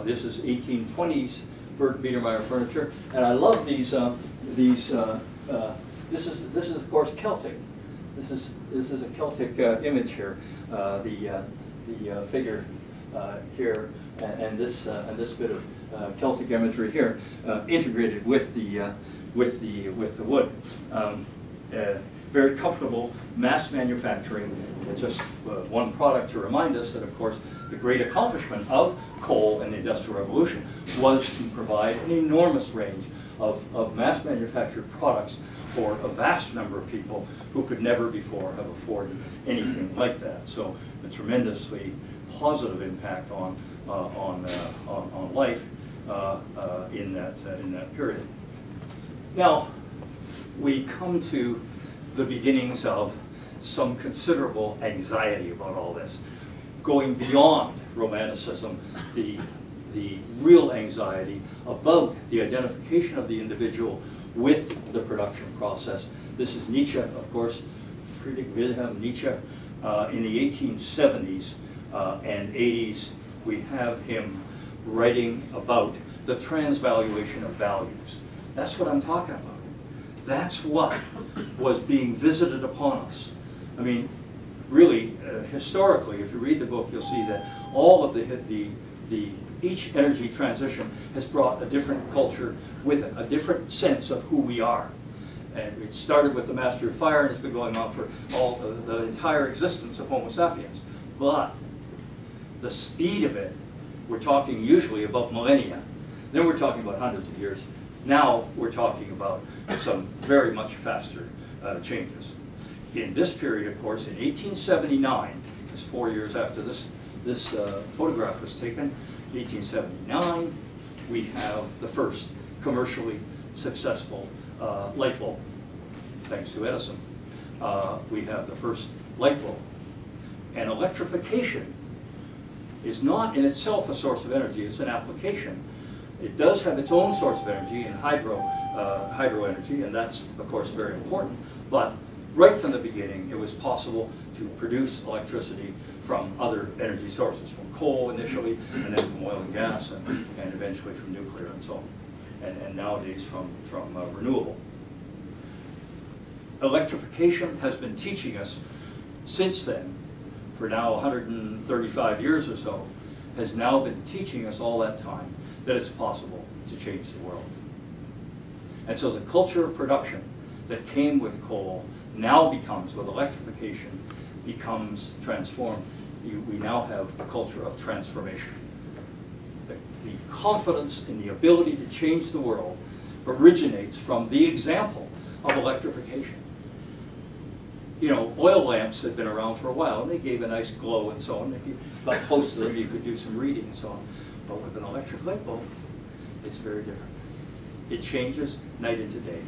This is 1820s Biedermeier furniture, and I love these. This is of course Celtic. This is a Celtic image here. The figure here, and this bit of Celtic imagery here, integrated with the wood. Very comfortable mass manufacturing. Just one product to remind us that, of course, the great accomplishment of coal and the Industrial Revolution was to provide an enormous range of mass manufactured products for a vast number of people who could never before have afforded anything like that. So a tremendously positive impact on life in that period. Now, we come to the beginnings of some considerable anxiety about all this. Going beyond Romanticism, the real anxiety about the identification of the individual with the production process. This is Nietzsche, of course, Friedrich Wilhelm Nietzsche. In the 1870s and 80s, we have him writing about the transvaluation of values. That's what I'm talking about. That's what was being visited upon us. I mean, really, historically, if you read the book, you'll see that all of each energy transition has brought a different culture with it, a different sense of who we are. And it started with the Master of Fire, and it's been going on for all the entire existence of Homo sapiens. But the speed of it, we're talking usually about millennia. Then we're talking about hundreds of years. Now we're talking about some very much faster changes. In this period, of course, in 1879, just 4 years after this photograph was taken, 1879, we have the first commercially successful light bulb, thanks to Edison. We have the first light bulb. And electrification is not in itself a source of energy, it's an application. It does have its own source of energy in hydro energy, and that's, of course, very important. But right from the beginning, it was possible to produce electricity from other energy sources, from coal initially, and then from oil and gas, and eventually from nuclear and so on. And nowadays from renewable. Electrification has been teaching us since then, for now 135 years or so, has now been teaching us all that time that it's possible to change the world. And so the culture of production that came with coal now becomes, with electrification, becomes transformed. We now have the culture of transformation. The confidence in the ability to change the world originates from the example of electrification. You know, oil lamps had been around for a while, and they gave a nice glow and so on. If you got close to them, you could do some reading and so on. But with an electric light bulb, it's very different. It changes night into day.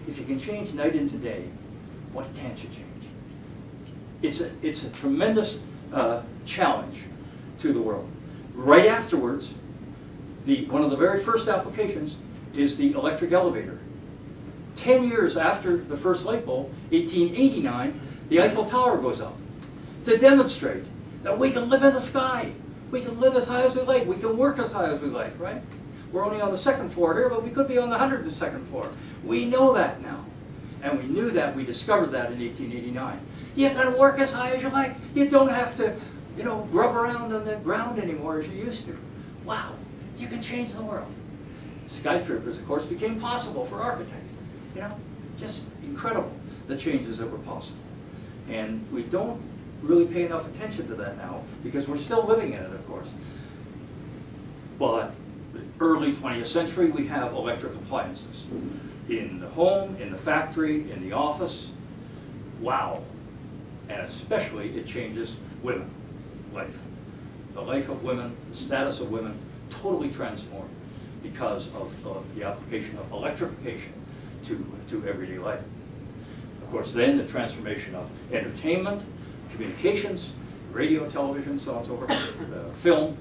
If you can change night into day, what can't you change? It's a tremendous challenge to the world. Right afterwards, one of the very first applications is the electric elevator. 10 years after the first light bulb, 1889, The Eiffel Tower goes up to demonstrate that we can live in the sky. We can live as high as we like. We can work as high as we like, right? We're only on the 2nd floor here, but we could be on the 102nd floor. We know that now. And we knew that, we discovered that in 1889. You can work as high as you like. You don't have to, you know, grub around on the ground anymore as you used to. Wow, you can change the world. Skyscrapers, of course, became possible for architects. You know, just incredible, the changes that were possible. And we don't really pay enough attention to that now because we're still living in it, of course. But early 20th century, we have electric appliances. In the home, in the factory, in the office. Wow. And especially it changes women life. The life of women, the status of women, totally transformed because of the application of electrification to everyday life. Of course, then the transformation of entertainment, communications, radio, television, so on and so forth, film,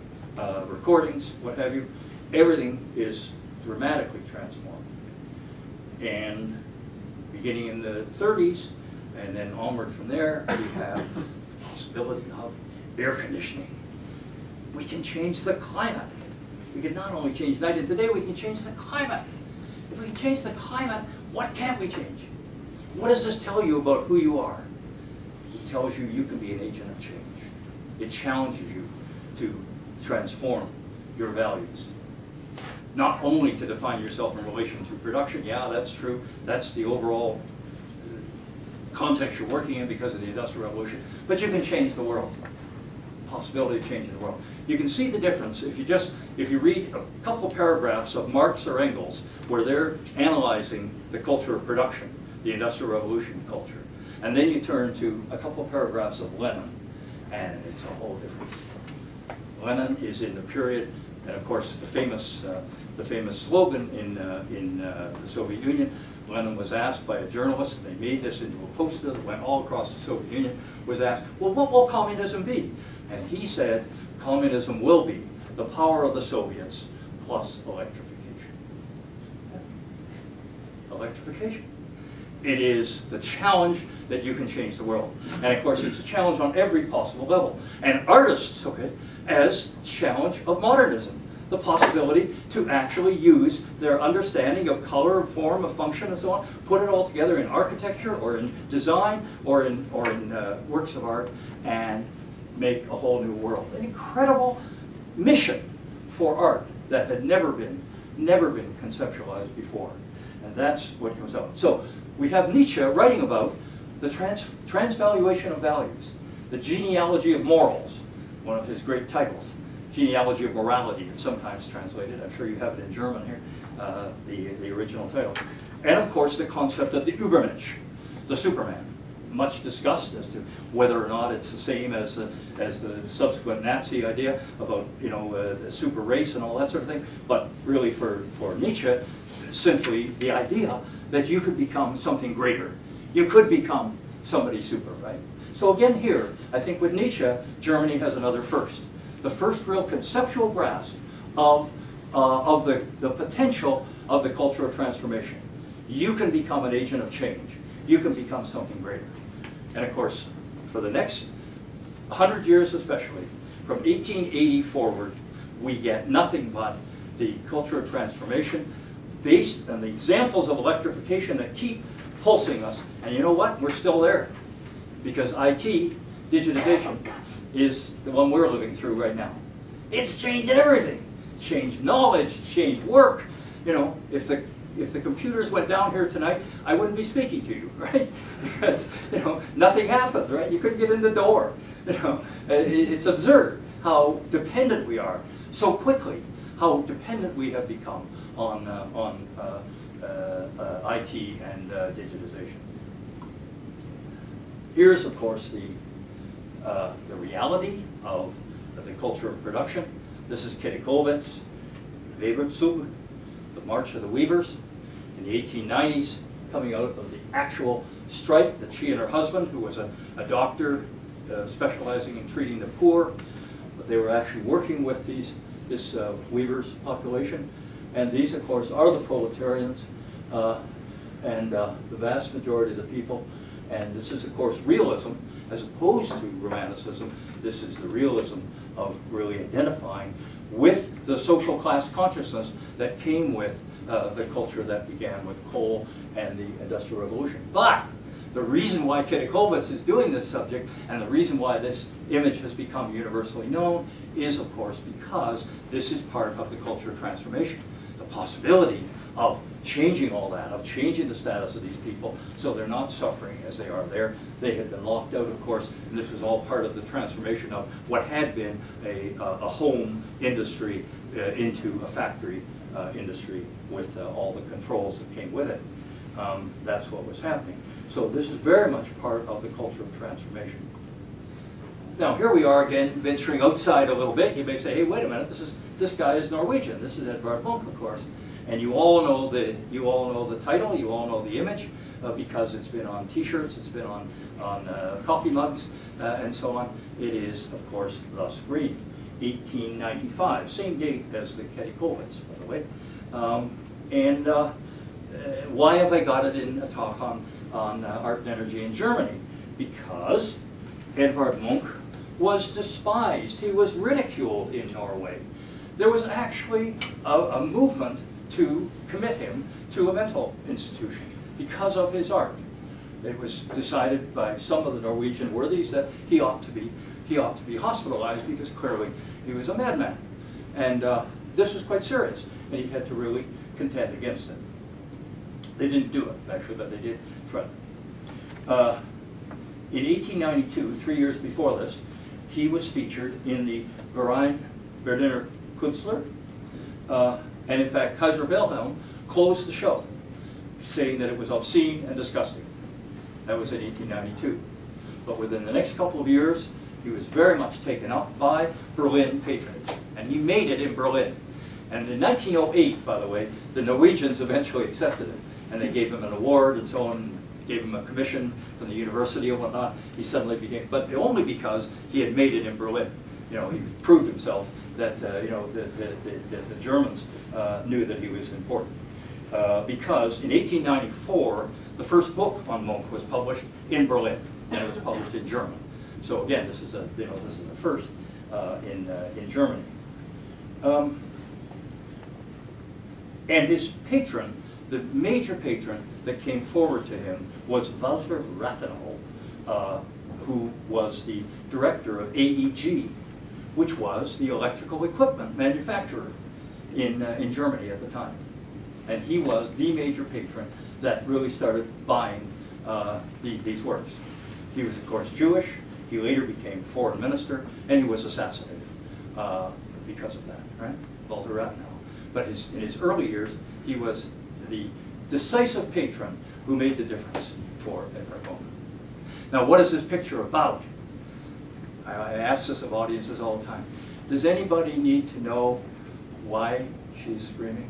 recordings, what have you. Everything is dramatically transformed. And beginning in the 30s, and then onward from there, we have the possibility of air conditioning. We can change the climate. We can not only change night and day, we can change the climate. If we can change the climate, what can't we change? What does this tell you about who you are? It tells you you can be an agent of change. It challenges you to transform your values. Not only to define yourself in relation to production, yeah, that's true. That's the overall context you're working in because of the Industrial Revolution. But you can change the world. Possibility of changing the world. You can see the difference if you read a couple paragraphs of Marx or Engels where they're analyzing the culture of production, the Industrial Revolution culture. And then you turn to a couple paragraphs of Lenin, and it's a whole difference. Lenin is in the period, and of course the famous slogan in the Soviet Union. Lenin was asked by a journalist, and they made this into a poster that went all across the Soviet Union, was asked, well, what will communism be? And he said, communism will be the power of the Soviets plus electrification. Electrification. It is the challenge that you can change the world. And of course, it's a challenge on every possible level. And artists took it as a challenge of modernism. The possibility to actually use their understanding of color, of form, of function, and so on, put it all together in architecture or in design or in works of art and make a whole new world. An incredible mission for art that had never been conceptualized before. And that's what comes out. So we have Nietzsche writing about the transvaluation of values, the genealogy of morals, one of his great titles. Genealogy of morality, it's sometimes translated. I'm sure you have it in German here, the original title. And of course, the concept of the Übermensch, the Superman. Much discussed as to whether or not it's the same as the subsequent Nazi idea about, you know, the super race and all that sort of thing. But really, for Nietzsche, simply the idea that you could become something greater. You could become somebody super, right? So again, here, I think with Nietzsche, Germany has another first. The first real conceptual grasp of the potential of the culture of transformation. You can become an agent of change. You can become something greater. And of course, for the next 100 years especially, from 1880 forward, we get nothing but the culture of transformation based on the examples of electrification that keep pulsing us. And you know what? We're still there. Because IT, digitization, is the one we're living through right now. It's changed everything. Changed knowledge, changed work. You know, if the computers went down here tonight, I wouldn't be speaking to you, right? Because, you know, nothing happens, right? You couldn't get in the door. You know, it's absurd how dependent we are so quickly, how dependent we have become on IT and digitization. Here's, of course, the reality of the culture of production. This is Kittikovitz, Weberzug, the March of the Weavers in the 1890s, coming out of the actual strike that she and her husband, who was a doctor specializing in treating the poor, but they were actually working with this weavers population. And these, of course, are the proletarians, and the vast majority of the people And this is, of course, realism, as opposed to Romanticism. This is the realism of really identifying with the social class consciousness that came with the culture that began with coal and the Industrial Revolution. But the reason why Kitakovitz is doing this subject, and the reason why this image has become universally known, is, of course, because this is part of the cultural transformation. The possibility of changing all that, of changing the status of these people so they're not suffering as they are there. They had been locked out, of course, and this was all part of the transformation of what had been a home industry into a factory industry with all the controls that came with it. That's what was happening. So this is very much part of the cultural transformation. Now here we are again venturing outside a little bit. You may say, hey, wait a minute, this guy is Norwegian. This is Edvard Munch, of course. And you all know the title, you all know the image, because it's been on T-shirts, it's been on coffee mugs, and so on. It is, of course, The Scream, 1895, same date as the Kitakovitz, by the way. Why have I got it in a talk on art and energy in Germany? Because Edvard Munch was despised. He was ridiculed in Norway. There was actually a movement to commit him to a mental institution because of his art. It was decided by some of the Norwegian worthies that he ought to be hospitalized because clearly he was a madman. And this was quite serious, and he had to really contend against it. They didn't do it, actually, but they did threaten. In 1892, 3 years before this, he was featured in the Berliner Künstler, and in fact, Kaiser Wilhelm closed the show, saying that it was obscene and disgusting. That was in 1892. But within the next couple of years, he was very much taken up by Berlin patronage, and he made it in Berlin. And in 1908, by the way, the Norwegians eventually accepted it, and they gave him an award and so on, gave him a commission from the university and whatnot. He suddenly became, but only because he had made it in Berlin. You know, he proved himself that you know the Germans knew that he was important. Because in 1894, the first book on Munch was published in Berlin, and it was published in German. So again, this is a first in Germany. And his patron, the major patron that came forward to him, was Walter Rathenau, who was the director of AEG, which was the electrical equipment manufacturer in Germany at the time. And he was the major patron that really started buying these works. He was, of course, Jewish. He later became foreign minister, and he was assassinated because of that, right? Walter Rathenau. But in his early years, he was the decisive patron who made the difference for Edvard Munch. Now, what is this picture about? I ask this of audiences all the time. Does anybody need to know why she's screaming?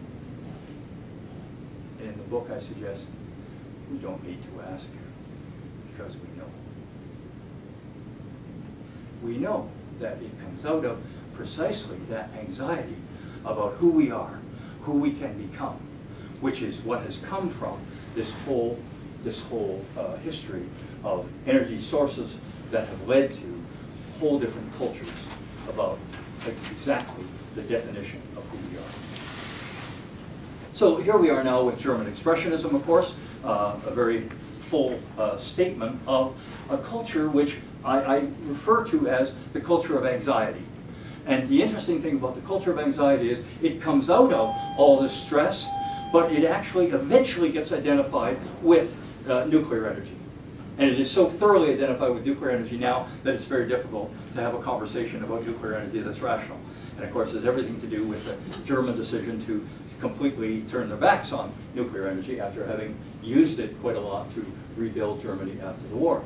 In the book, I suggest we don't need to ask, because we know. We know that it comes out of precisely that anxiety about who we are, who we can become, which is what has come from this whole history of energy sources that have led to whole different cultures about exactly the definition of who we are. So here we are now with German Expressionism, of course, a very full statement of a culture which I refer to as the culture of anxiety. And the interesting thing about the culture of anxiety is it comes out of all this stress, but it actually eventually gets identified with nuclear energy. And it is so thoroughly identified with nuclear energy now that it's very difficult to have a conversation about nuclear energy that's rational. And of course, it has everything to do with the German decision to completely turn their backs on nuclear energy after having used it quite a lot to rebuild Germany after the war.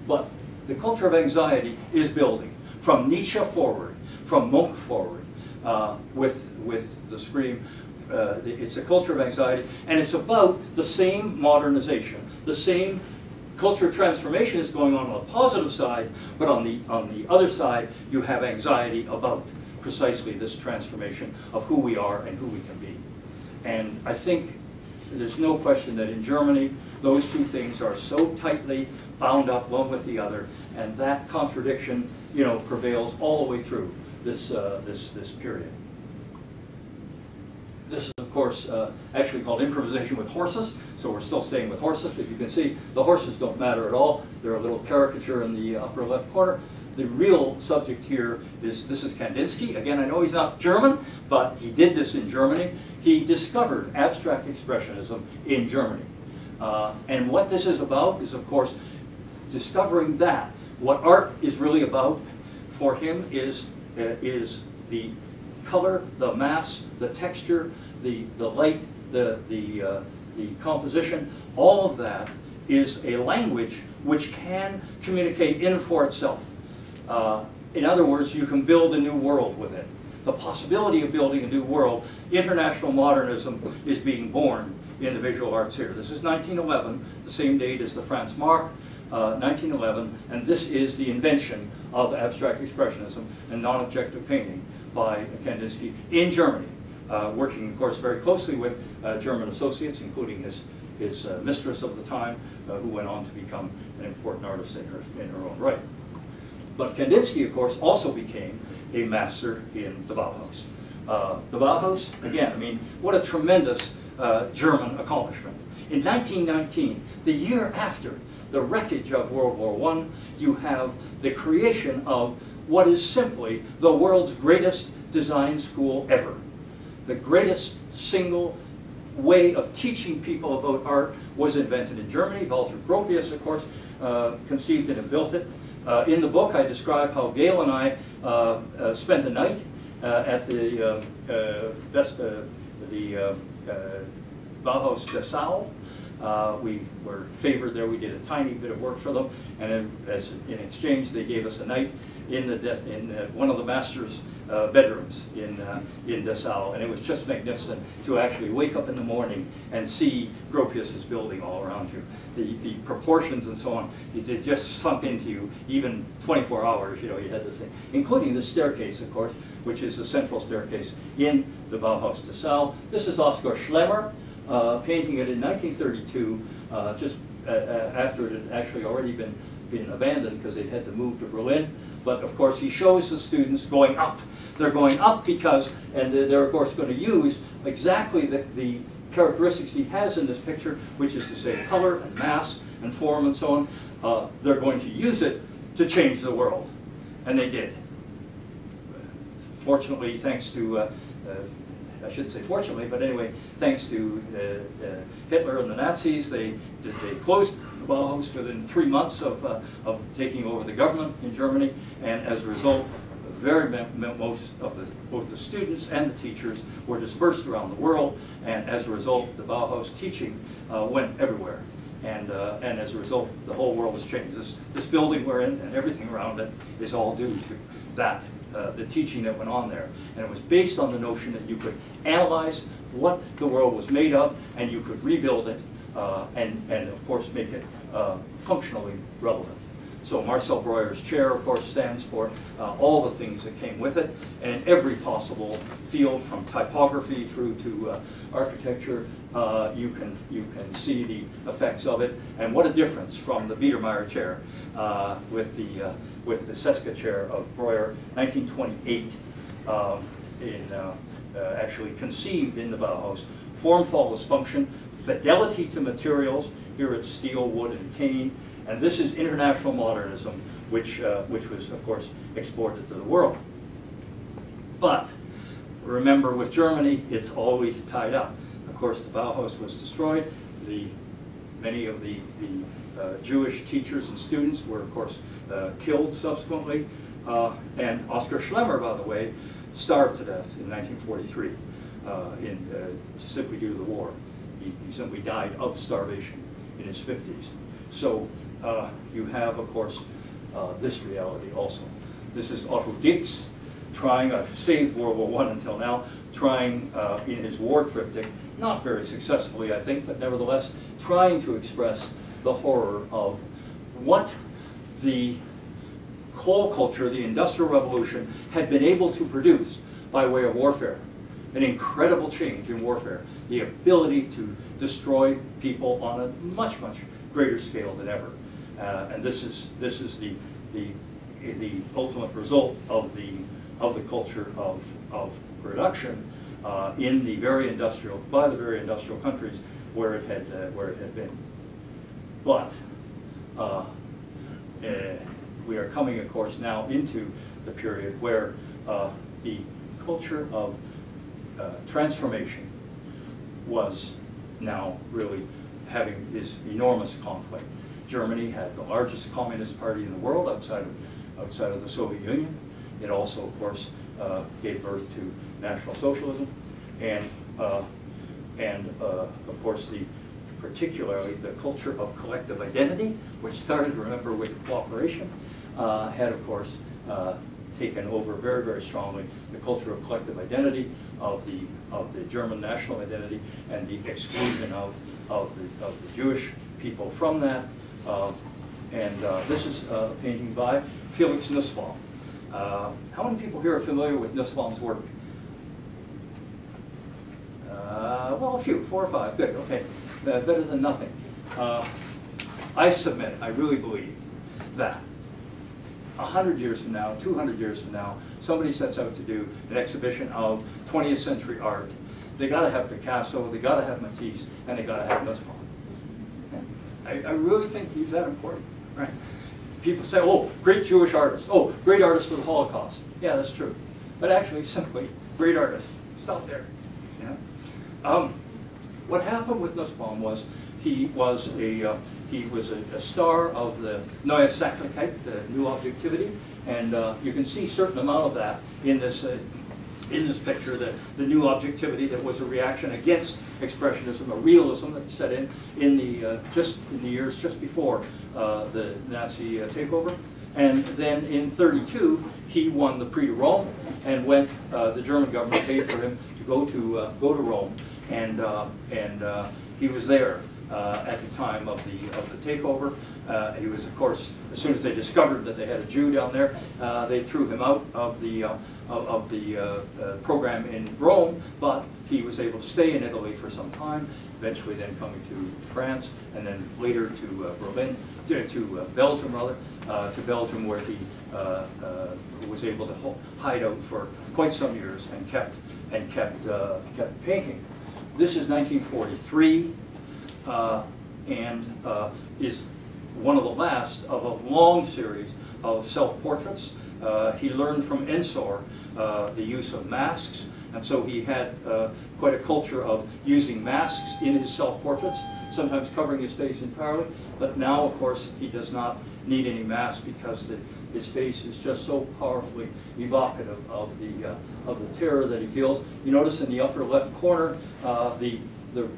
But the culture of anxiety is building from Nietzsche forward, from Munch forward, with the Scream. It's a culture of anxiety, and it's about the same modernization, the same culture transformation is going on the positive side, but on the other side, you have anxiety about precisely this transformation of who we are and who we can be. And I think there's no question that in Germany, those two things are so tightly bound up one with the other, and that contradiction, you know, prevails all the way through this this period. This is, of course, actually called improvisation with horses, so we're still staying with horses, but you can see the horses don't matter at all. They're a little caricature in the upper left corner. The real subject here is, this is Kandinsky. Again, I know he's not German, but he did this in Germany. He discovered abstract expressionism in Germany. And what this is about is, of course, discovering that what art is really about for him is the color, the mass, the texture, the light, the composition. All of that is a language which can communicate in and for itself. In other words, you can build a new world with it. The possibility of building a new world, international modernism is being born in the visual arts here. This is 1911, the same date as the Franz Marc, 1911, and this is the invention of abstract expressionism and non-objective painting by Kandinsky in Germany, working, of course, very closely with German associates, including his mistress of the time, who went on to become an important artist in her own right. But Kandinsky, of course, also became a master in the Bauhaus. The Bauhaus, again, I mean, what a tremendous German accomplishment. In 1919, the year after the wreckage of World War I, you have the creation of what is simply the world's greatest design school ever. The greatest single way of teaching people about art was invented in Germany. Walter Gropius, of course, conceived it and built it. In the book, I describe how Gail and I spent a night at the Bauhaus Dessau. We were favored there. We did a tiny bit of work for them, and in exchange, they gave us a night in one of the master's bedrooms in Dessau, and it was just magnificent to actually wake up in the morning and see Gropius's building all around you. The proportions and so on, it just sunk into you. Even 24 hours, you know, you had this thing, including the staircase, of course, which is the central staircase in the Bauhaus Dessau. This is Oskar Schlemmer, painting it in 1932, just after it had actually already been abandoned because they'd had to move to Berlin. But of course, he shows the students going up. They're going up because, and they're of course going to use exactly the characteristics he has in this picture, which is to say color and mass and form and so on. They're going to use it to change the world, and they did. Fortunately, thanks to, I shouldn't say fortunately, but anyway, thanks to Hitler and the Nazis, they closed the Bauhaus within 3 months of taking over the government in Germany, and as a result, most of both the students and the teachers were dispersed around the world, and as a result, the Bauhaus teaching went everywhere, and as a result, the whole world has changed. This building we're in and everything around it is all due to that, the teaching that went on there, and it was based on the notion that you could analyze what the world was made of, and you could rebuild it, and of course make it functionally relevant. So Marcel Breuer's chair, of course, stands for all the things that came with it, and in every possible field, from typography through to architecture, you can see the effects of it. And what a difference from the Biedermeier chair with the Seska chair of Breuer, 1928, actually conceived in the Bauhaus. Form follows function, fidelity to materials. Here it's steel, wood, and cane. And this is international modernism, which was, of course, exported to the world. But remember, with Germany, it's always tied up. Of course, the Bauhaus was destroyed. Many of the Jewish teachers and students were, of course, killed subsequently. And Oskar Schlemmer, by the way, starved to death in 1943, simply due to the war. He simply died of starvation in his 50s. So you have, of course, this reality also. This is Otto Dix trying, I've saved World War I until now, trying in his war triptych, not very successfully, I think, but nevertheless, trying to express the horror of what the coal culture, the Industrial Revolution, had been able to produce by way of warfare. An incredible change in warfare. The ability to destroy people on a much, much greater scale than ever. And this is the ultimate result of the culture of production in the very industrial, by the very industrial countries where it had been. But we are coming, of course, now into the period where the culture of transformation was now really having this enormous conflict. Germany had the largest communist party in the world outside of the Soviet Union. It also, of course, gave birth to National Socialism, and of course, particularly the culture of collective identity, which started, remember, with cooperation, had, of course, taken over very, very strongly the culture of collective identity, of the German national identity, and the exclusion of the Jewish people from that. This is a painting by Felix Nussbaum. How many people here are familiar with Nussbaum's work? Well, a few, 4 or 5. Good, okay. Better than nothing. I submit, I really believe that 100 years from now, 200 years from now, somebody sets out to do an exhibition of 20th century art. They got to have Picasso, they got to have Matisse, and they got to have Nussbaum. I really think he's that important, right? People say, oh, great Jewish artist. Oh, great artist of the Holocaust. Yeah, that's true. But actually, simply, great artist. Stop there. You know? What happened with Nussbaum was he was a star of the Neue Sachlichkeit, the new objectivity, and you can see a certain amount of that in this picture, the new objectivity that was a reaction against expressionism, a realism that set in the years just before the Nazi takeover. And then in '32, he won the Prix de Rome, and went. The German government paid for him to go to Rome, and he was there at the time of the takeover. He was, of course, as soon as they discovered that they had a Jew down there, they threw him out of the program in Rome, but he was able to stay in Italy for some time, eventually then coming to France, and then later to Berlin, to Belgium rather, to Belgium, where he was able to hide out for quite some years and kept painting. This is 1943, and is one of the last of a long series of self-portraits. He learned from Ensor the use of masks, and so he had quite a culture of using masks in his self-portraits, sometimes covering his face entirely. But now, of course, he does not need any mask because his face is just so powerfully evocative of the terror that he feels. You notice in the upper left corner the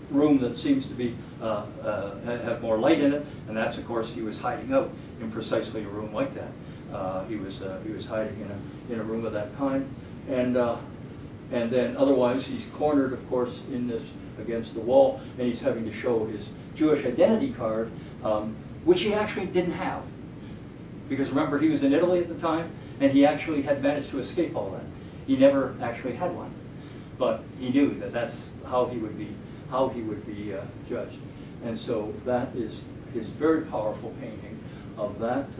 room that seems to be have more light in it, and that's, of course, he was hiding out in precisely a room like that. He was hiding in a room of that kind, and then otherwise he's cornered, of course, in this against the wall, and he's having to show his Jewish identity card, which he actually didn't have, because remember, he was in Italy at the time, and he actually had managed to escape all that. He never actually had one, but he knew that that's how he would be judged, and so that is his very powerful painting of that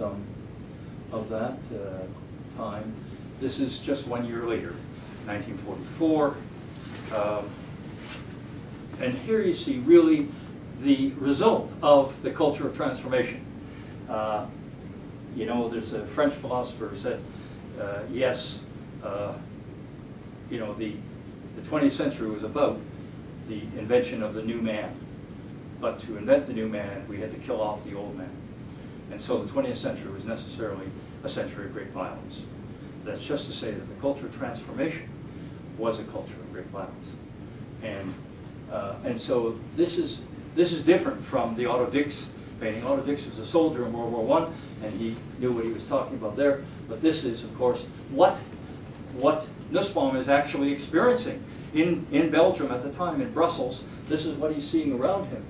time. This is just 1 year later, 1944, and here you see really the result of the culture of transformation. You know, there's a French philosopher who said, yes, you know, the 20th century was about the invention of the new man, but to invent the new man, we had to kill off the old man. And so the 20th century was necessarily a century of great violence. That's just to say that the culture of transformation was a culture of great violence. And so this is different from the Otto Dix painting. Otto Dix was a soldier in World War I, and he knew what he was talking about there. But this is, of course, what Nussbaum is actually experiencing in Belgium at the time, in Brussels. This is what he's seeing around him.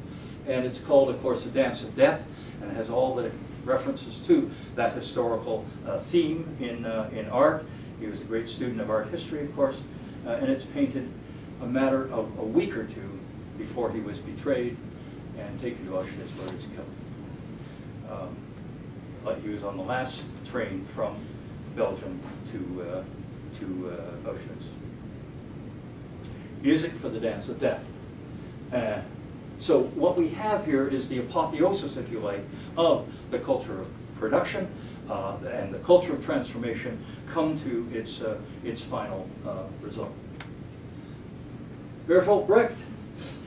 And it's called, of course, The Dance of Death, and it has all the references to that historical theme in art. He was a great student of art history, of course, and it's painted a matter of a week or two before he was betrayed and taken to Auschwitz, where he was killed. But he was on the last train from Belgium to Auschwitz. Music for the Dance of Death. So what we have here is the apotheosis, if you like, of the culture of production and the culture of transformation come to its final result. Bertolt Brecht,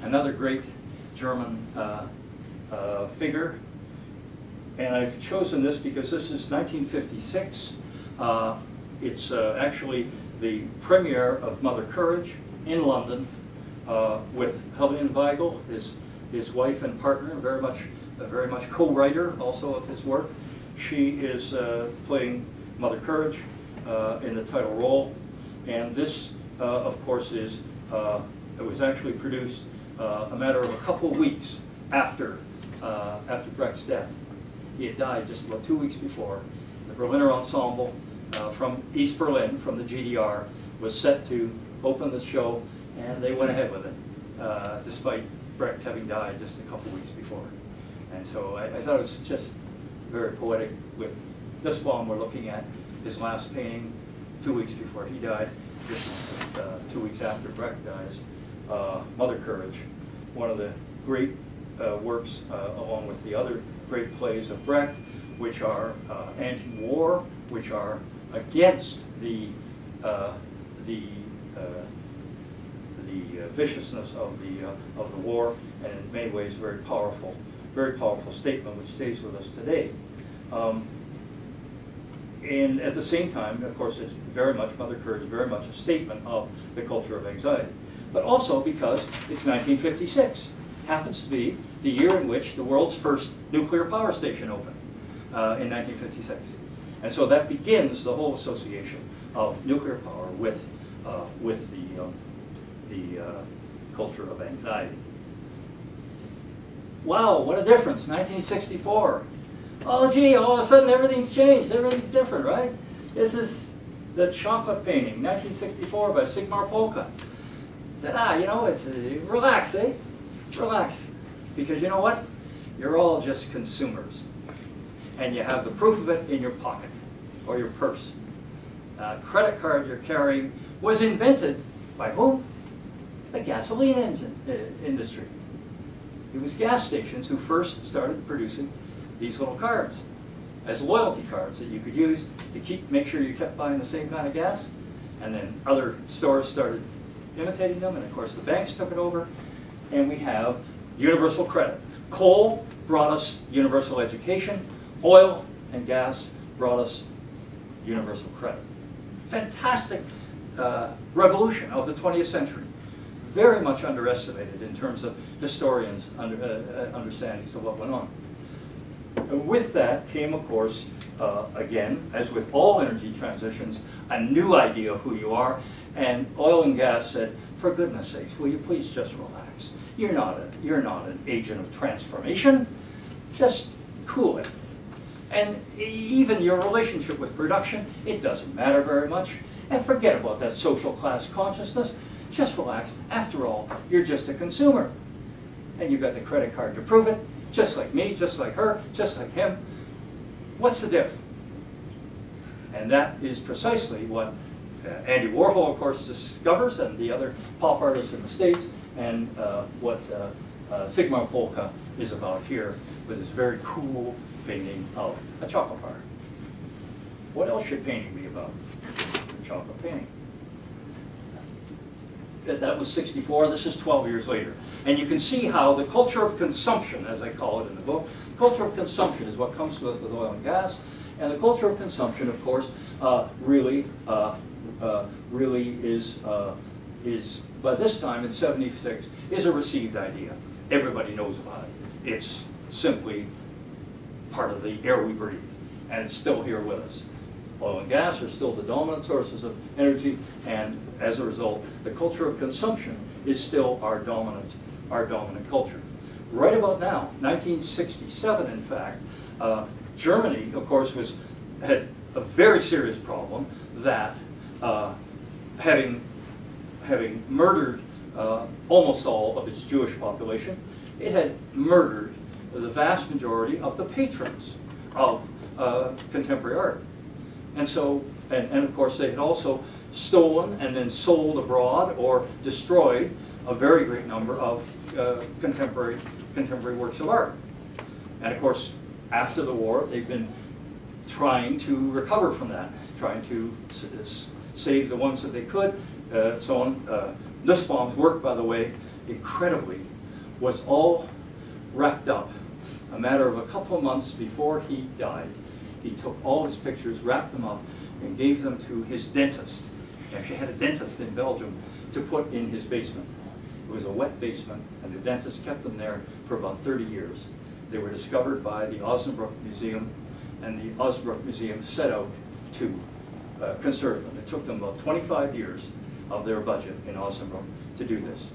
another great German figure, and I've chosen this because this is 1956. It's actually the premiere of Mother Courage in London with Helene Weigel, his wife and partner, very much co-writer also of his work. She is playing Mother Courage in the title role, and this, of course, it was actually produced a matter of a couple weeks after Brecht's death. He had died just about 2 weeks before. The Berliner Ensemble from East Berlin, from the GDR, was set to open the show, and they went ahead with it, despite Brecht having died just a couple weeks before. And so I thought it was just very poetic. With this one, we're looking at his last painting 2 weeks before he died. This is 2 weeks after Brecht dies. Mother Courage, one of the great works, along with the other great plays of Brecht, which are anti-war, which are against the viciousness of the war, and in many ways very powerful statement which stays with us today. And at the same time, of course, it's very much, Mother Courage is very much a statement of the culture of anxiety. But also because it's 1956, happens to be the year in which the world's first nuclear power station opened, in 1956. And so that begins the whole association of nuclear power with the culture of anxiety. Wow, what a difference, 1964. Oh gee, all of a sudden everything's changed, everything's different, right? This is the chocolate painting, 1964 by Sigmar Polka. You know, it's, relax, eh? Relax. Because you know what? You're all just consumers. And you have the proof of it in your pocket or your purse. Credit card you're carrying was invented by whom? The gasoline engine industry. It was gas stations who first started producing these little cards as loyalty cards that you could use to make sure you kept buying the same kind of gas. And then other stores started imitating them, and of course the banks took it over, and we have universal credit. Coal brought us universal education. Oil and gas brought us universal credit. Fantastic revolution of the 20th century. Very much underestimated in terms of historians' understandings of what went on. And with that came, of course, again, as with all energy transitions, a new idea of who you are. And oil and gas said, for goodness sakes, will you please just relax? You're not an agent of transformation. Just cool it. And even your relationship with production, it doesn't matter very much. And forget about that social class consciousness. Just relax. After all, you're just a consumer. And you've got the credit card to prove it. Just like me, just like her, just like him. What's the diff? And that is precisely what Andy Warhol, of course, discovers, and the other pop artists in the States, and what Sigmar Polka is about here with this very cool painting of a chocolate bar. What else should painting be about? A chocolate painting. That was 64, this is 12 years later. And you can see how the culture of consumption, as I call it in the book, culture of consumption is what comes to us with oil and gas. And the culture of consumption, of course, really is, by this time in 76, is a received idea. Everybody knows about it. It's simply part of the air we breathe, and it's still here with us. Oil and gas are still the dominant sources of energy, and as a result, the culture of consumption is still our dominant culture. Right about now, 1967 in fact, Germany, of course, had a very serious problem that having murdered almost all of its Jewish population. It had murdered the vast majority of the patrons of contemporary art. And so, and of course they had also stolen and then sold abroad or destroyed a very great number of contemporary works of art. And of course, after the war, they've been trying to recover from that, trying to save the ones that they could, so on. Nussbaum's work, by the way, incredibly, was all wrapped up a matter of a couple of months before he died. He took all his pictures, wrapped them up, and gave them to his dentist. He actually had a dentist in Belgium to put in his basement. It was a wet basement, and the dentist kept them there for about 30 years. They were discovered by the Osnabrück Museum, and the Osnabrück Museum set out to conserve them. It took them about 25 years of their budget in Osnabrück to do this.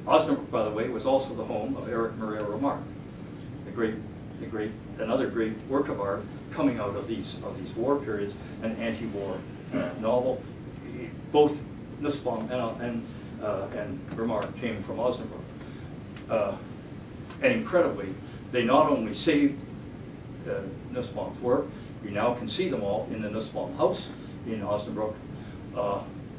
Osnabrück, by the way, was also the home of Erich Maria Remarque, another great work of art coming out of these war periods, an anti-war novel. Both Nussbaum and Remarque came from Osnabrück. And incredibly, they not only saved Nussbaum's work, you now can see them all in the Nussbaum house in Osnabrück,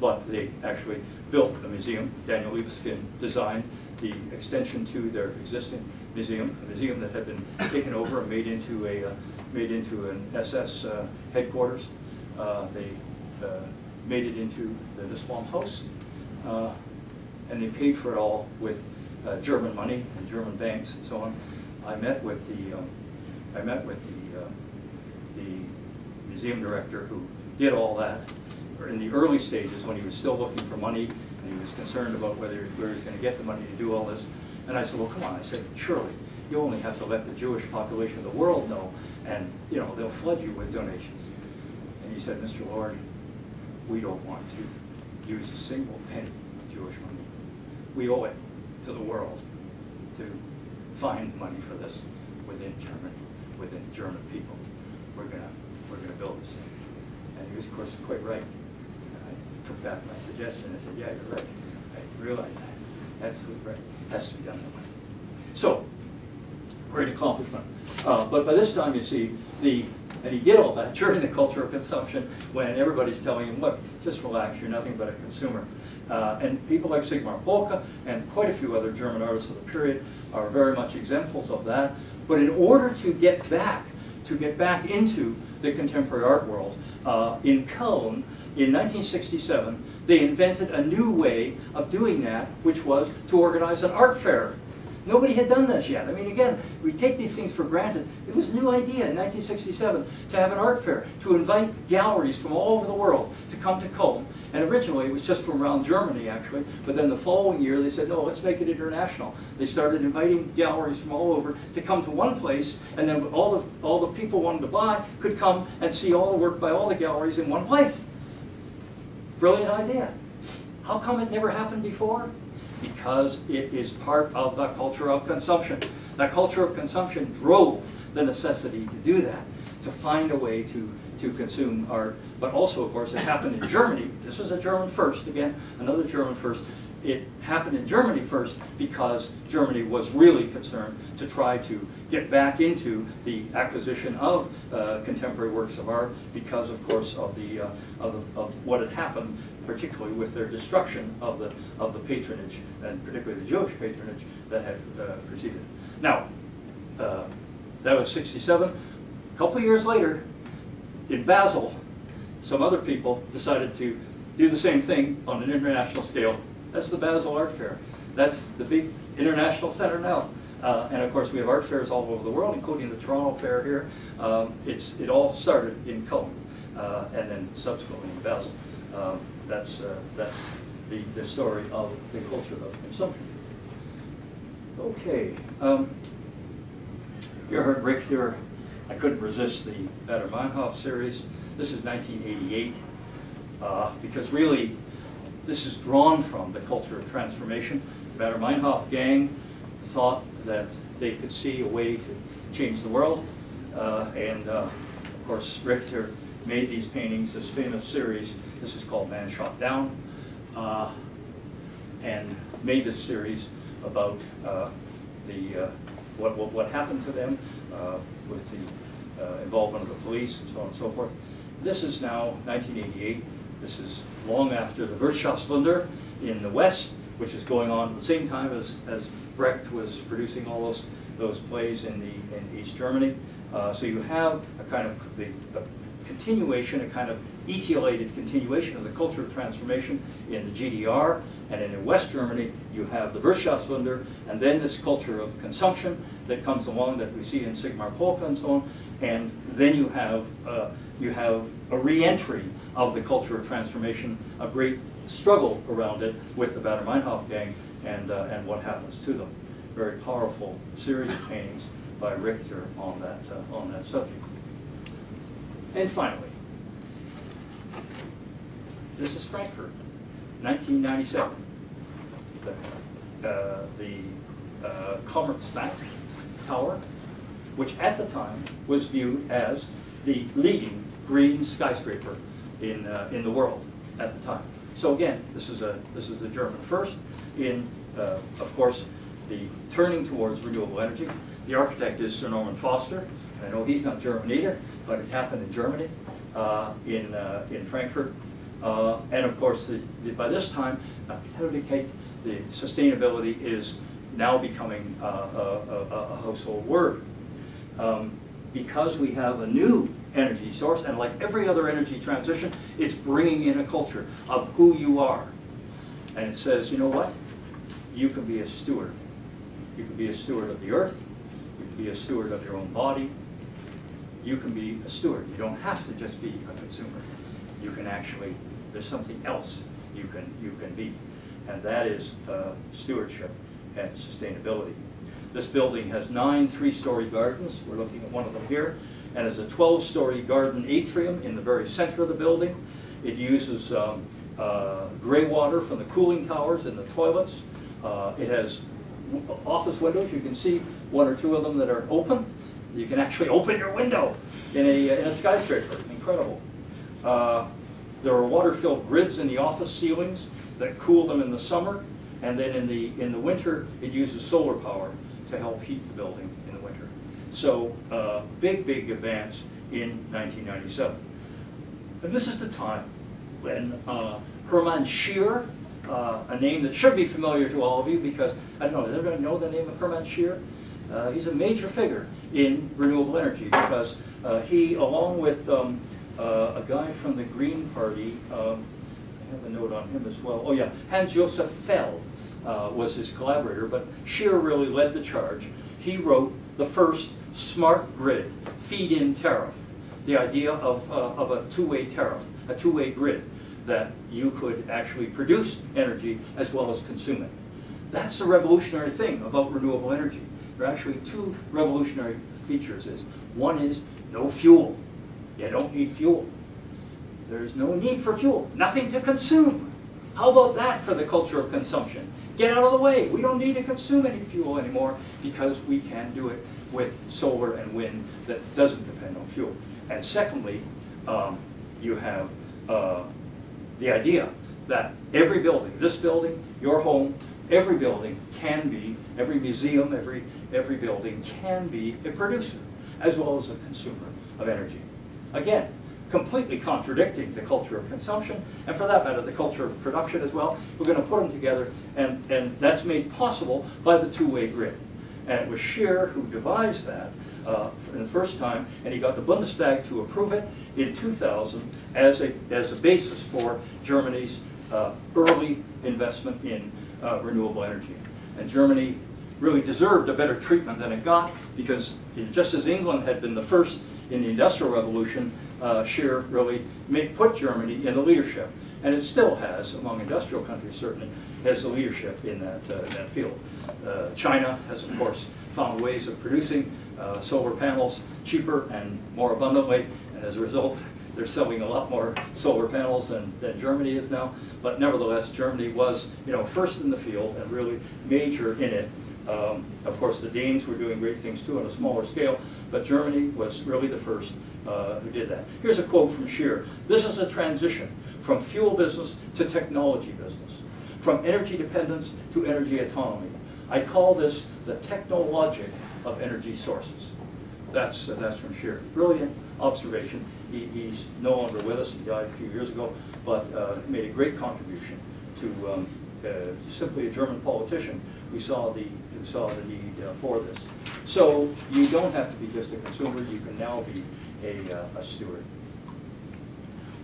but they actually built a museum. Daniel Libeskind designed the extension to their existing museum, a museum that had been taken over and made into an SS headquarters. They made it into the Nussbaum house, and they paid for it all with German money and German banks and so on. I met with the museum director who did all that in the early stages when he was still looking for money and he was concerned about where he was going to get the money to do all this. And I said, well, come on. I said, surely you only have to let the Jewish population of the world know, and they'll flood you with donations. And he said, Mr. Lord, we don't want to use a single penny of Jewish money. We owe it to the world to find money for this within Germany, within German people. We're gonna build this thing. And he was, of course, quite right. And I took back my suggestion and said, yeah, you're right. I realized that. Absolutely right. It has to be done that way. So, great accomplishment. But by this time, you see, and he did all that during the culture of consumption when everybody's telling him, look, just relax, you're nothing but a consumer. And people like Sigmar Polke and quite a few other German artists of the period are very much examples of that. But in order to get back into the contemporary art world, in Cologne, in 1967, they invented a new way of doing that, which was to organize an art fair. Nobody had done this yet. I mean, again, we take these things for granted. It was a new idea in 1967 to have an art fair, to invite galleries from all over the world to come to Cologne. And originally, it was just from around Germany, actually. But then the following year, they said, no, let's make it international. They started inviting galleries from all over to come to one place, and then all the people wanted to buy could come and see all the work by all the galleries in one place. Brilliant idea. How come it never happened before? Because it is part of the culture of consumption. That culture of consumption drove the necessity to do that, to find a way to consume art. But also, of course, it happened in Germany. This is a German first, again, another German first. It happened in Germany first because Germany was really concerned to try to get back into the acquisition of contemporary works of art because, of course, of what had happened, particularly with their destruction of the patronage, and particularly the Jewish patronage that had preceded. Now, that was 67. A couple of years later, in Basel, some other people decided to do the same thing on an international scale. That's the Basel Art Fair. That's the big international center now. And of course, we have art fairs all over the world, including the Toronto Fair here. It all started in Cologne, and then subsequently in Basel. That's the story of the culture of consumption. Okay. You heard Richter. I couldn't resist the Biedermeier series. This is 1988, because really, this is drawn from the culture of transformation. The Biedermeier gang thought that they could see a way to change the world, and of course, Richter made these paintings, this famous series. This is called Man Shot Down, and made this series about what happened to them with the involvement of the police and so on and so forth. This is now 1988. This is long after the Wirtschaftswunder in the West, which is going on at the same time as Brecht was producing all those plays in East Germany. So you have a kind of a continuation, a kind of etiolated continuation of the cultural transformation in the GDR, and in West Germany you have the Wirtschaftswunder, and then this culture of consumption that comes along that we see in Sigmar Polke and so on, and then you have a re-entry of the culture of transformation, a great struggle around it with the Baader Meinhof gang and what happens to them. Very powerful series of paintings by Richter on that subject. And finally, this is Frankfurt, 1997. The Commerzbank Tower, which at the time was viewed as the leading green skyscraper in the world at the time. So again, this is the German first in, of course, the turning towards renewable energy. The architect is Sir Norman Foster. I know he's not German either, but it happened in Germany, in Frankfurt. And of course, by this time, the sustainability is now becoming a household word. Because we have a new energy source, and like every other energy transition, it's bringing in a culture of who you are. And it says, you know what? You can be a steward. You can be a steward of the earth. You can be a steward of your own body. You can be a steward. You don't have to just be a consumer. You can actually, there's something else you can be. And that is stewardship and sustainability. This building has 9 3-story gardens. We're looking at one of them here. And it's a 12-story garden atrium in the very center of the building. It uses gray water from the cooling towers in the toilets. It has office windows. You can see 1 or 2 of them that are open. You can actually open your window in a skyscraper. Incredible. There are water-filled grids in the office ceilings that cool them in the summer. And then in the winter, it uses solar power to help heat the building in the winter. So big advance in 1997. And this is the time when Hermann Scheer, a name that should be familiar to all of you because, I don't know, does everybody know the name of Hermann Scheer? He's a major figure in renewable energy because he, along with a guy from the Green Party, I have a note on him as well. Oh yeah, Hans-Josef Fell was his collaborator, but Scheer really led the charge. He wrote the first smart grid feed-in tariff, the idea of a two-way tariff, a two-way grid, that you could actually produce energy as well as consume it. That's the revolutionary thing about renewable energy. There are actually 2 revolutionary features. One is no fuel. You don't need fuel. There's no need for fuel. Nothing to consume. How about that for the culture of consumption? Get out of the way. We don't need to consume any fuel anymore because we can do it with solar and wind that doesn't depend on fuel. And secondly, you have the idea that every building, this building, your home, every building can be, every museum, every building can be a producer as well as a consumer of energy. Again, completely contradicting the culture of consumption, and for that matter, the culture of production as well. We're going to put them together, and that's made possible by the two-way grid. And it was Scheer who devised that for the first time, and he got the Bundestag to approve it in 2000 as a basis for Germany's early investment in renewable energy. And Germany really deserved a better treatment than it got, because just as England had been the first in the Industrial Revolution, Scheer really put Germany in the leadership. And it still has, among industrial countries certainly, has the leadership in that field. China has, of course, found ways of producing solar panels cheaper and more abundantly, and as a result, they're selling a lot more solar panels than Germany is now. But nevertheless, Germany was, first in the field and really major in it. Of course, the Danes were doing great things too on a smaller scale, but Germany was really the first who did that. Here's a quote from Scheer. "This is a transition from fuel business to technology business. from energy dependence to energy autonomy. I call this the technologic of energy sources. That's from Scheer. Brilliant observation. He's no longer with us. He died a few years ago, but made a great contribution to simply a German politician who saw the need for this. So you don't have to be just a consumer. You can now be a steward.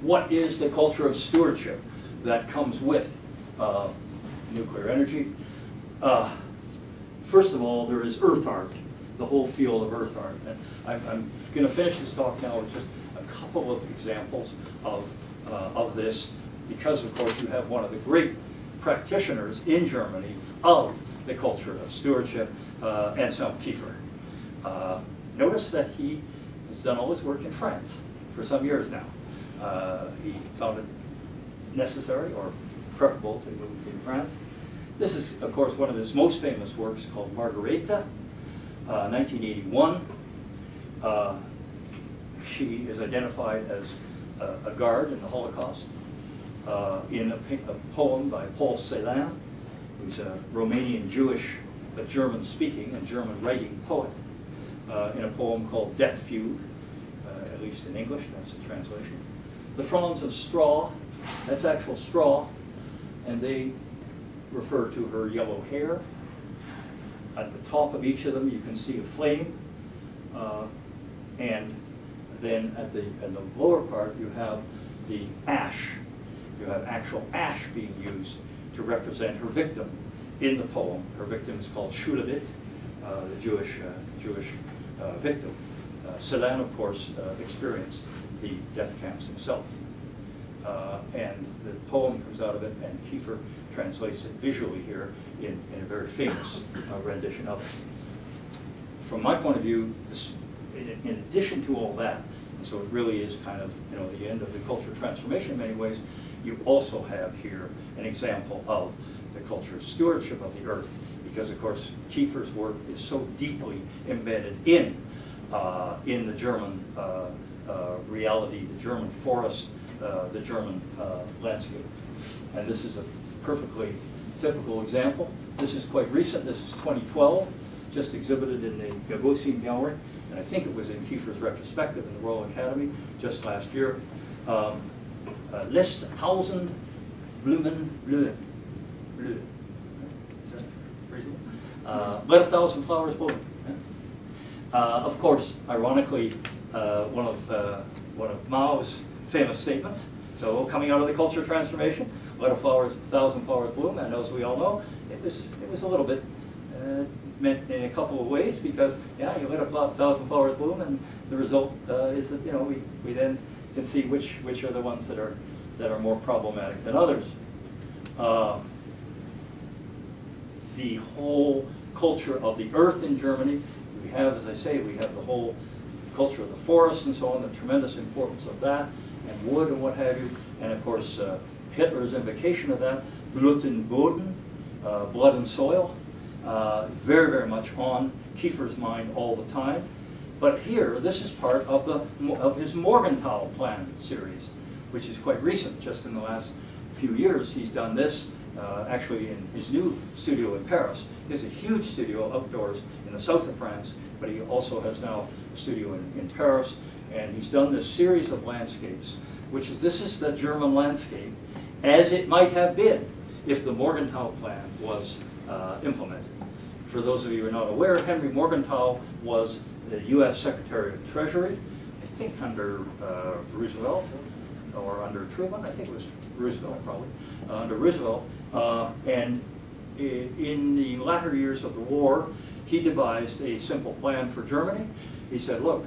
What is the culture of stewardship that comes with nuclear energy? First of all, there is earth art, the whole field of earth art. And I'm going to finish this talk now with just a couple of examples of this, because, of course, you have one of the great practitioners in Germany of the culture of stewardship, Anselm Kiefer. Notice that he has done all his work in France for some years now. He found it necessary or preferable to move to France. This is, of course, one of his most famous works called Margareta, 1981. She is identified as a guard in the Holocaust in a poem by Paul Celan, who's a Romanian Jewish but German-speaking and German-writing poet, in a poem called Death Feud, at least in English, that's the translation. The fronds of straw, that's actual straw, and they refer to her yellow hair. At the top of each of them, you can see a flame, and then in the lower part, you have the ash. You have actual ash being used to represent her victim in the poem. Her victim is called Shulamit, the Jewish victim. Celan, of course, experienced the death camps himself. And the poem comes out of it, and Kiefer translates it visually here in a very famous rendition of it. From my point of view, this, in addition to all that, and so it really is kind of the end of the cultural transformation in many ways, you also have here an example of the culture of stewardship of the earth, because of course Kiefer's work is so deeply embedded in the German reality, the German forest, the German landscape. And this is a perfectly typical example. This is quite recent. This is 2012, just exhibited in the Gagosian Gallery, and I think it was in Kiefer's retrospective in the Royal Academy just last year. List 1,000 Blumen blühen. Blühen. Is that reasonable? Let 1,000 flowers bloom. Of course, ironically, one of Mao's famous statements. So coming out of the culture transformation, let 1,000 flowers bloom, and as we all know, it was a little bit meant in a couple of ways, because yeah, you let 1,000 flowers bloom, and the result is that we then can see which are the ones that are more problematic than others. The whole culture of the earth in Germany, we have, as I say, we have the whole culture of the forest and so on, the tremendous importance of that, and wood and what have you, and of course Hitler's invocation of that, Blut und Boden, blood and soil, very, very much on Kiefer's mind all the time. But here, this is part of his Morgenthau Plan series, which is quite recent, just in the last few years. He's done this actually in his new studio in Paris. He has a huge studio outdoors in the south of France, but he also has now a studio in Paris, and he's done this series of landscapes, this is the German landscape as it might have been if the Morgenthau Plan was implemented. For those of you who are not aware, Henry Morgenthau was the U.S. Secretary of Treasury, I think under Roosevelt or under Truman. I think it was Roosevelt, probably, under Roosevelt. And in the latter years of the war, he devised a simple plan for Germany. He said, look,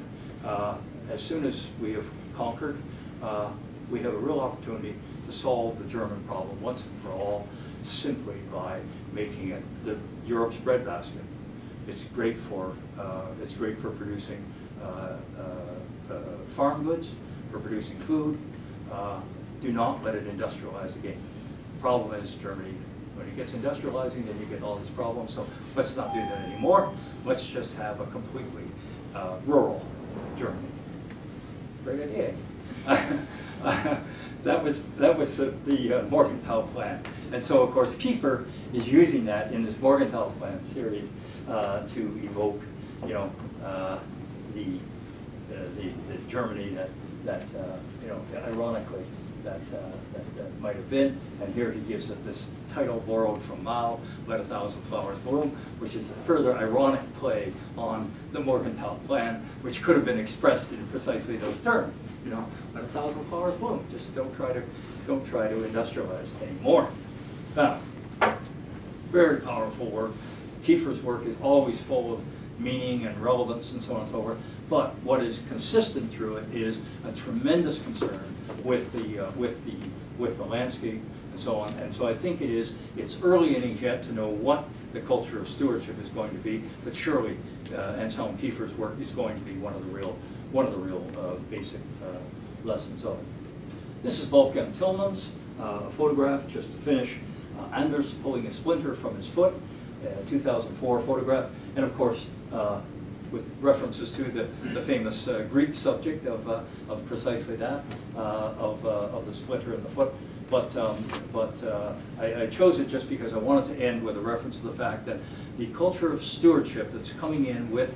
as soon as we have conquered, we have a real opportunity to solve the German problem once and for all, simply by making it Europe's breadbasket. It's great for producing farm goods, for producing food. Do not let it industrialize again. The problem is Germany, when it gets industrializing, then you get all these problems. So let's not do that anymore. Let's just have a completely rural Germany. Great idea. That was the Morgenthau Plan. And so, of course, Kiefer is using that in this Morgenthau plan series to evoke, you know, the Germany that you know, ironically, that might have been. And here he gives it this title borrowed from Mao, Let a Thousand Flowers Bloom, which is a further ironic play on the Morgenthau plan, which could have been expressed in precisely those terms. You know, let a thousand flowers bloom. Just don't try to industrialize anymore. Now, very powerful work. Kiefer's work is always full of meaning and relevance and so on and so forth. But what is consistent through it is a tremendous concern with the landscape and so on. And so I think it's early innings yet to know what the culture of stewardship is going to be. But surely Anselm Kiefer's work is going to be one of the real basic lessons of it. This is Wolfgang Tillmann's photograph, just to finish. Anders pulling a splinter from his foot, 2004 photograph, and of course with references to the famous Greek subject of precisely that, of the splinter in the foot. But I chose it just because I wanted to end with a reference to the fact that the culture of stewardship that's coming in with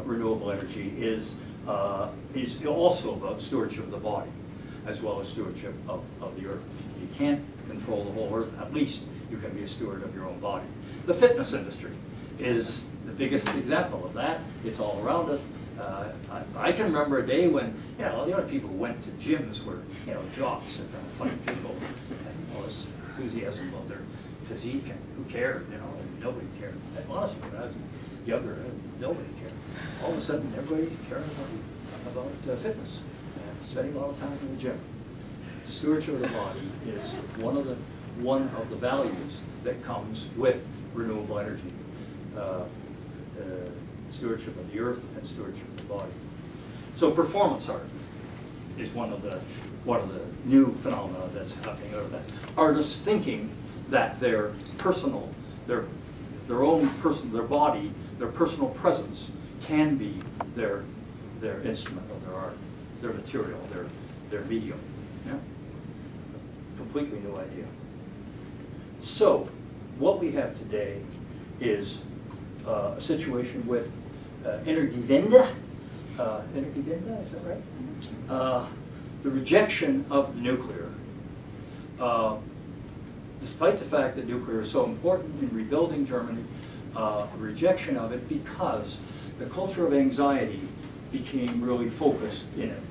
renewable energy is also about stewardship of the body, as well as stewardship of the earth. If you can't control the whole earth, at least you can be a steward of your own body. The fitness industry is the biggest example of that. It's all around us. I can remember a day when, you know, the only people who went to gyms were, you know, jocks and funny people, and all this enthusiasm about their physique, and who cared, you know, and nobody cared. And honestly, when I was younger, nobody cared. All of a sudden, everybody's caring about fitness and spending a lot of time in the gym. Stewardship of the body is one of the values that comes with renewable energy. Stewardship of the earth and stewardship of the body. So performance art is one of the new phenomena that's happening out of that. Artists thinking that their personal, their body, their personal presence can be their instrument of their art, their material, their medium. Yeah? Completely new idea. So what we have today is a situation with Energiewende. Energiewende, is that right? The rejection of nuclear. Despite the fact that nuclear is so important in rebuilding Germany, the rejection of it because the culture of anxiety became really focused in it.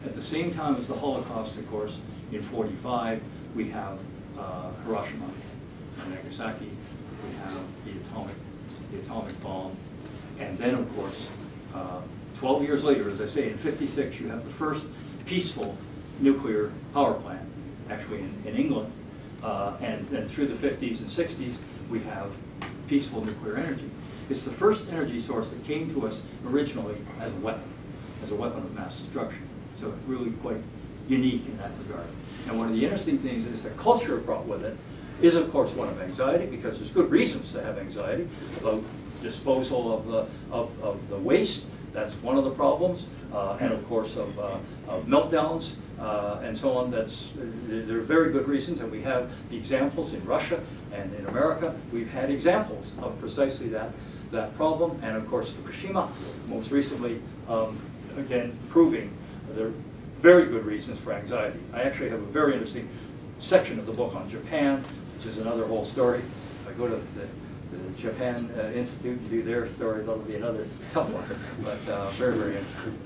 At the same time as the Holocaust, of course, in '45, we have Hiroshima and Nagasaki, we have the atomic bomb, and then, of course, 12 years later, as I say, in '56, you have the first peaceful nuclear power plant, actually in England, and then through the '50s and '60s, we have peaceful nuclear energy. It's the first energy source that came to us originally as a weapon of mass destruction. So it's really quite unique in that regard. And one of the interesting things is the culture brought with it is, of course, one of anxiety, because there's good reasons to have anxiety about disposal of the waste. That's one of the problems, and of course of meltdowns and so on. There are very good reasons, and we have the examples in Russia and in America. We've had examples of precisely that problem, and of course Fukushima, most recently, again proving there are very good reasons for anxiety. I actually have a very interesting section of the book on Japan, which is another whole story. If I go to the Japan Institute to do their story, that'll be another tough one, but very, very interesting.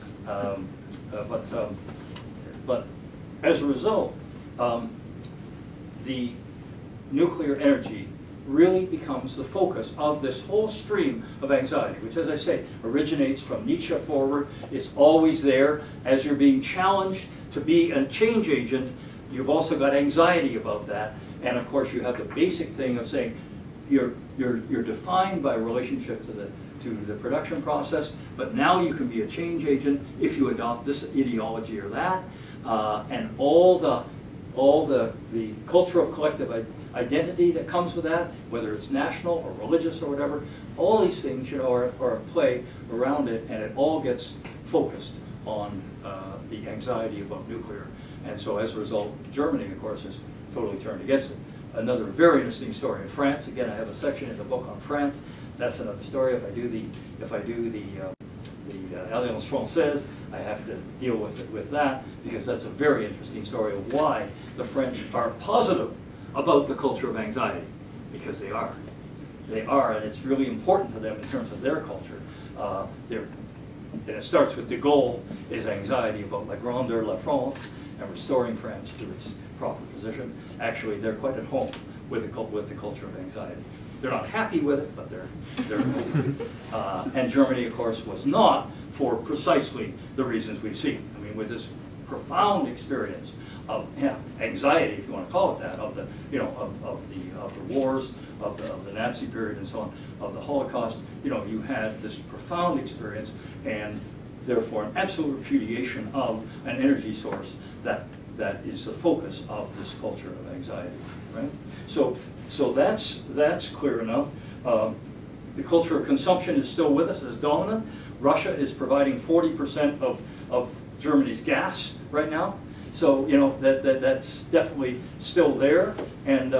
But as a result, the nuclear energy really becomes the focus of this whole stream of anxiety, which, as I say, originates from Nietzsche forward. It's always there. As you're being challenged to be a change agent, you've also got anxiety about that. And of course, you have the basic thing of saying you're defined by relationship to the production process, but now you can be a change agent if you adopt this ideology or that, and all the culture of collective identity that comes with that, whether it's national or religious or whatever, all these things, you know, are at play around it, and it all gets focused on the anxiety about nuclear. And so as a result, Germany, of course, is totally turned against it. another very interesting story in France. Again, I have a section in the book on France. That's another story. If I do the Alliance Française, I have to deal with that, because that's a very interesting story of why the French are positive about the culture of anxiety, because they are. They are, and it's really important to them in terms of their culture. And it starts with de Gaulle, his anxiety about la grandeur de la France and restoring France to its proper position. Actually, they're quite at home with the culture of anxiety. They're not happy with it, but they're and Germany, of course, was not, for precisely the reasons we've seen. I mean, with this profound experience of anxiety, if you want to call it that, of the of the wars, of the Nazi period and so on, of the Holocaust. You had this profound experience, and therefore an absolute repudiation of an energy source that is the focus of this culture of anxiety, right? So that's clear enough. The culture of consumption is still with us as dominant. Russia is providing 40% of Germany's gas right now. So that's definitely still there, and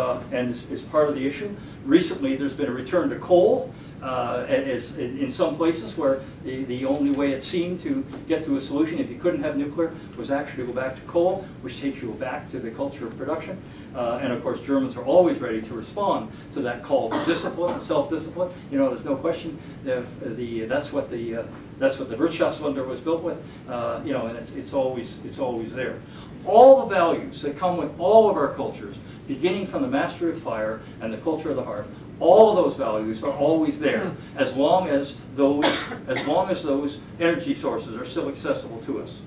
is part of the issue. Recently, there's been a return to coal, as in some places where the only way it seemed to get to a solution, if you couldn't have nuclear, was actually to go back to coal, which takes you back to the culture of production. And of course, Germans are always ready to respond to that call to discipline, self-discipline. There's no question. That's what the Wirtschaftswunder was built with. And it's always there. All the values that come with all of our cultures, beginning from the mastery of fire and the culture of the heart, all of those values are always there, as long as those energy sources are still accessible to us.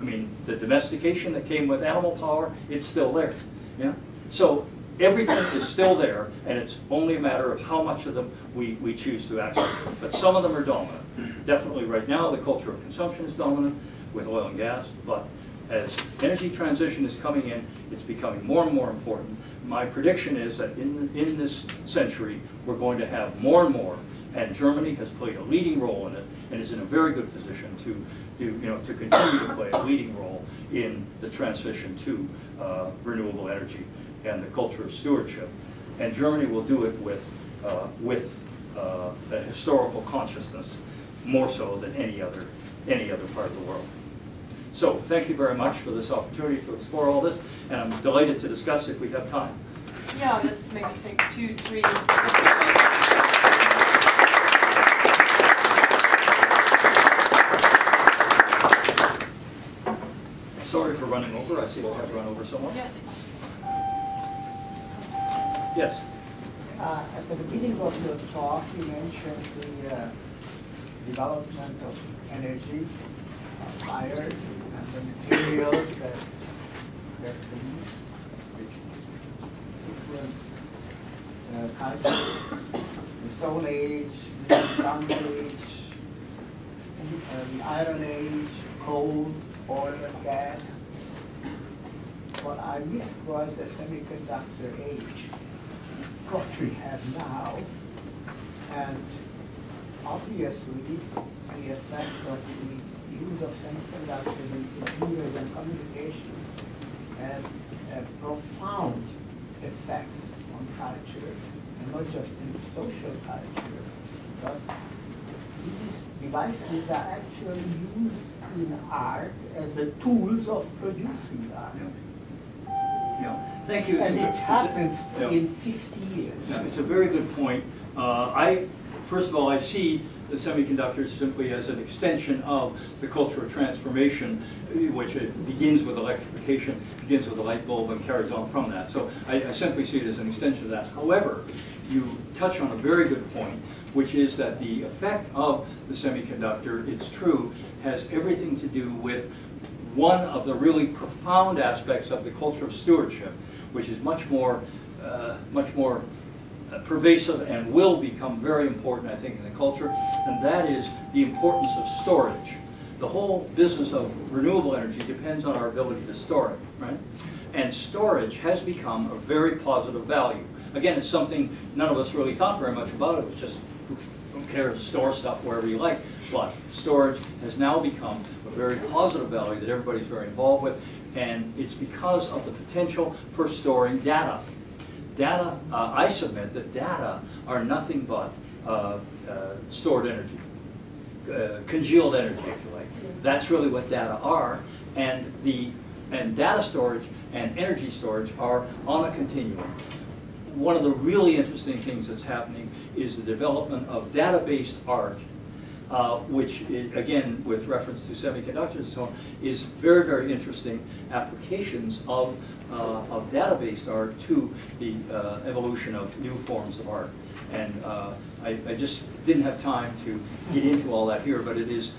I mean, the domestication that came with animal power, it's still there. Yeah. So everything is still there, and it's only a matter of how much of them we choose to access. But some of them are dominant. Definitely right now, the culture of consumption is dominant with oil and gas, but as energy transition is coming in, it's becoming more and more important. My prediction is that in this century, we're going to have more and more, and Germany has played a leading role in it, and is in a very good position to continue to play a leading role in the transition to renewable energy and the culture of stewardship. And Germany will do it with a historical consciousness, more so than any other part of the world. So thank you very much for this opportunity to explore all this, and I'm delighted to discuss if we have time. Yeah, let's maybe take 2, 3. Sorry for running over. I see we'll have to run over someone. Yeah. Yes. At the beginning of your talk, you mentioned the development of energy, fire, and the materials that they use, which influence culture, the Stone Age, the Bronze Age, the Iron Age, coal, oil and gas. What I missed was the semiconductor age, what we have now, and obviously the effect of the use of semiconductors in computers and communications has a profound effect on culture, and not just in social culture, but these devices are actually used in art as the tools of producing art. Yeah. Thank you. And it happens in 50 years. Yeah, it's a very good point. First of all, I see the semiconductors simply as an extension of the culture of transformation, which begins with electrification, begins with a light bulb, and carries on from that. So I simply see it as an extension of that. However, you touch on a very good point, which is that the effect of the semiconductor, it's true, has everything to do with one of the really profound aspects of the culture of stewardship, which is much more pervasive and will become very important, I think, in the culture, and that is the importance of storage. The whole business of renewable energy depends on our ability to store it, right? And storage has become a very positive value. Again, it's something none of us really thought very much about. It was just, who cares, store stuff wherever you like. But storage has now become a very positive value that everybody's very involved with, and it's because of the potential for storing data. data, I submit that data are nothing but stored energy, congealed energy, if you like. That's really what data are, and data storage and energy storage are on a continuum. One of the really interesting things that's happening is the development of data-based art, which, again, with reference to semiconductors and so on, is very, very interesting applications of data-based art to the evolution of new forms of art. And I just didn't have time to get into all that here, but it is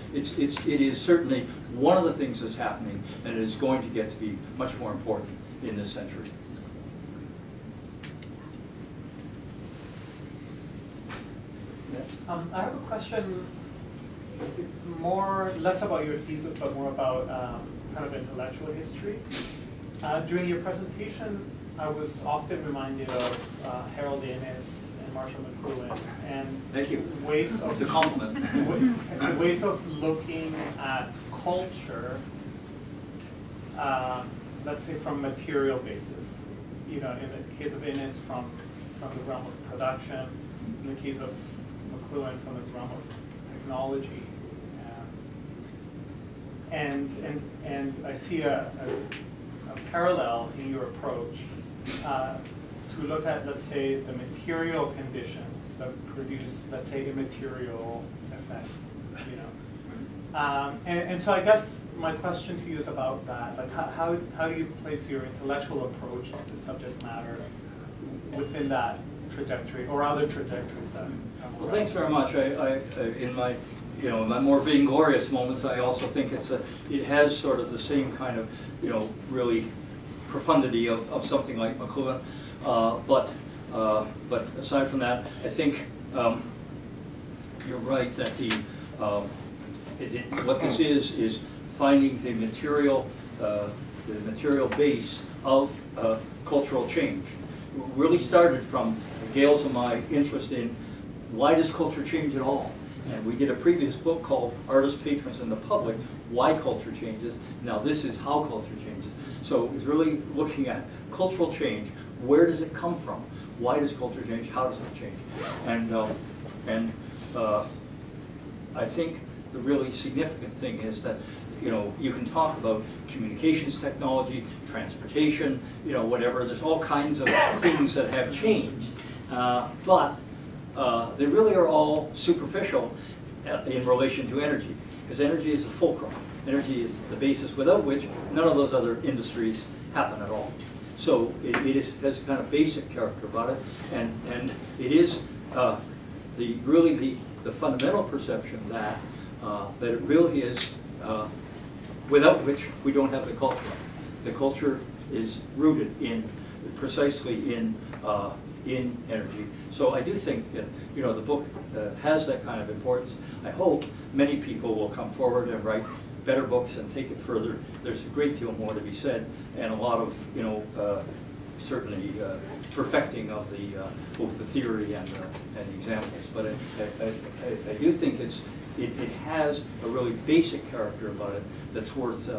certainly one of the things that's happening, and it is going to get to be much more important in this century. I have a question. It's less about your thesis, but more about kind of intellectual history. During your presentation, I was often reminded of Harold Innis and Marshall McLuhan, and thank you. Ways of it's a compliment. ways of looking at culture, let's say from material basis. You know, in the case of Innis, from the realm of production. In the case of McLuhan, from the realm of technology. And I see a parallel in your approach to look at, let's say, the material conditions that produce, let's say, immaterial effects. You know, and so I guess my question to you is about that. Like, how do you place your intellectual approach to the subject matter within that trajectory, or other trajectories that? Well, thanks very much. In my my more vainglorious moments, I also think it has sort of the same kind of, really profundity of something like McLuhan. But aside from that, I think you're right that what this is finding the material base of cultural change. It really started from the gales of my interest in why does culture change at all? And we did a previous book called Artists, Patrons, and the Public, Why Culture Changes. Now this is How Culture Changes. So it's really looking at cultural change. Where does it come from? Why does culture change? How does it change? And I think the really significant thing is that you can talk about communications technology, transportation, whatever. There's all kinds of things that have changed, but they really are all superficial in relation to energy, because energy is a fulcrum. Energy is the basis without which none of those other industries happen at all. So it has a kind of basic character about it, and it is the fundamental perception that it really is without which we don't have the culture. The culture is rooted precisely in energy. So I do think that the book has that kind of importance. I hope many people will come forward and write better books and take it further. There's a great deal more to be said, and a lot of certainly perfecting of both the theory and the examples. But I do think it has a really basic character about it that's worth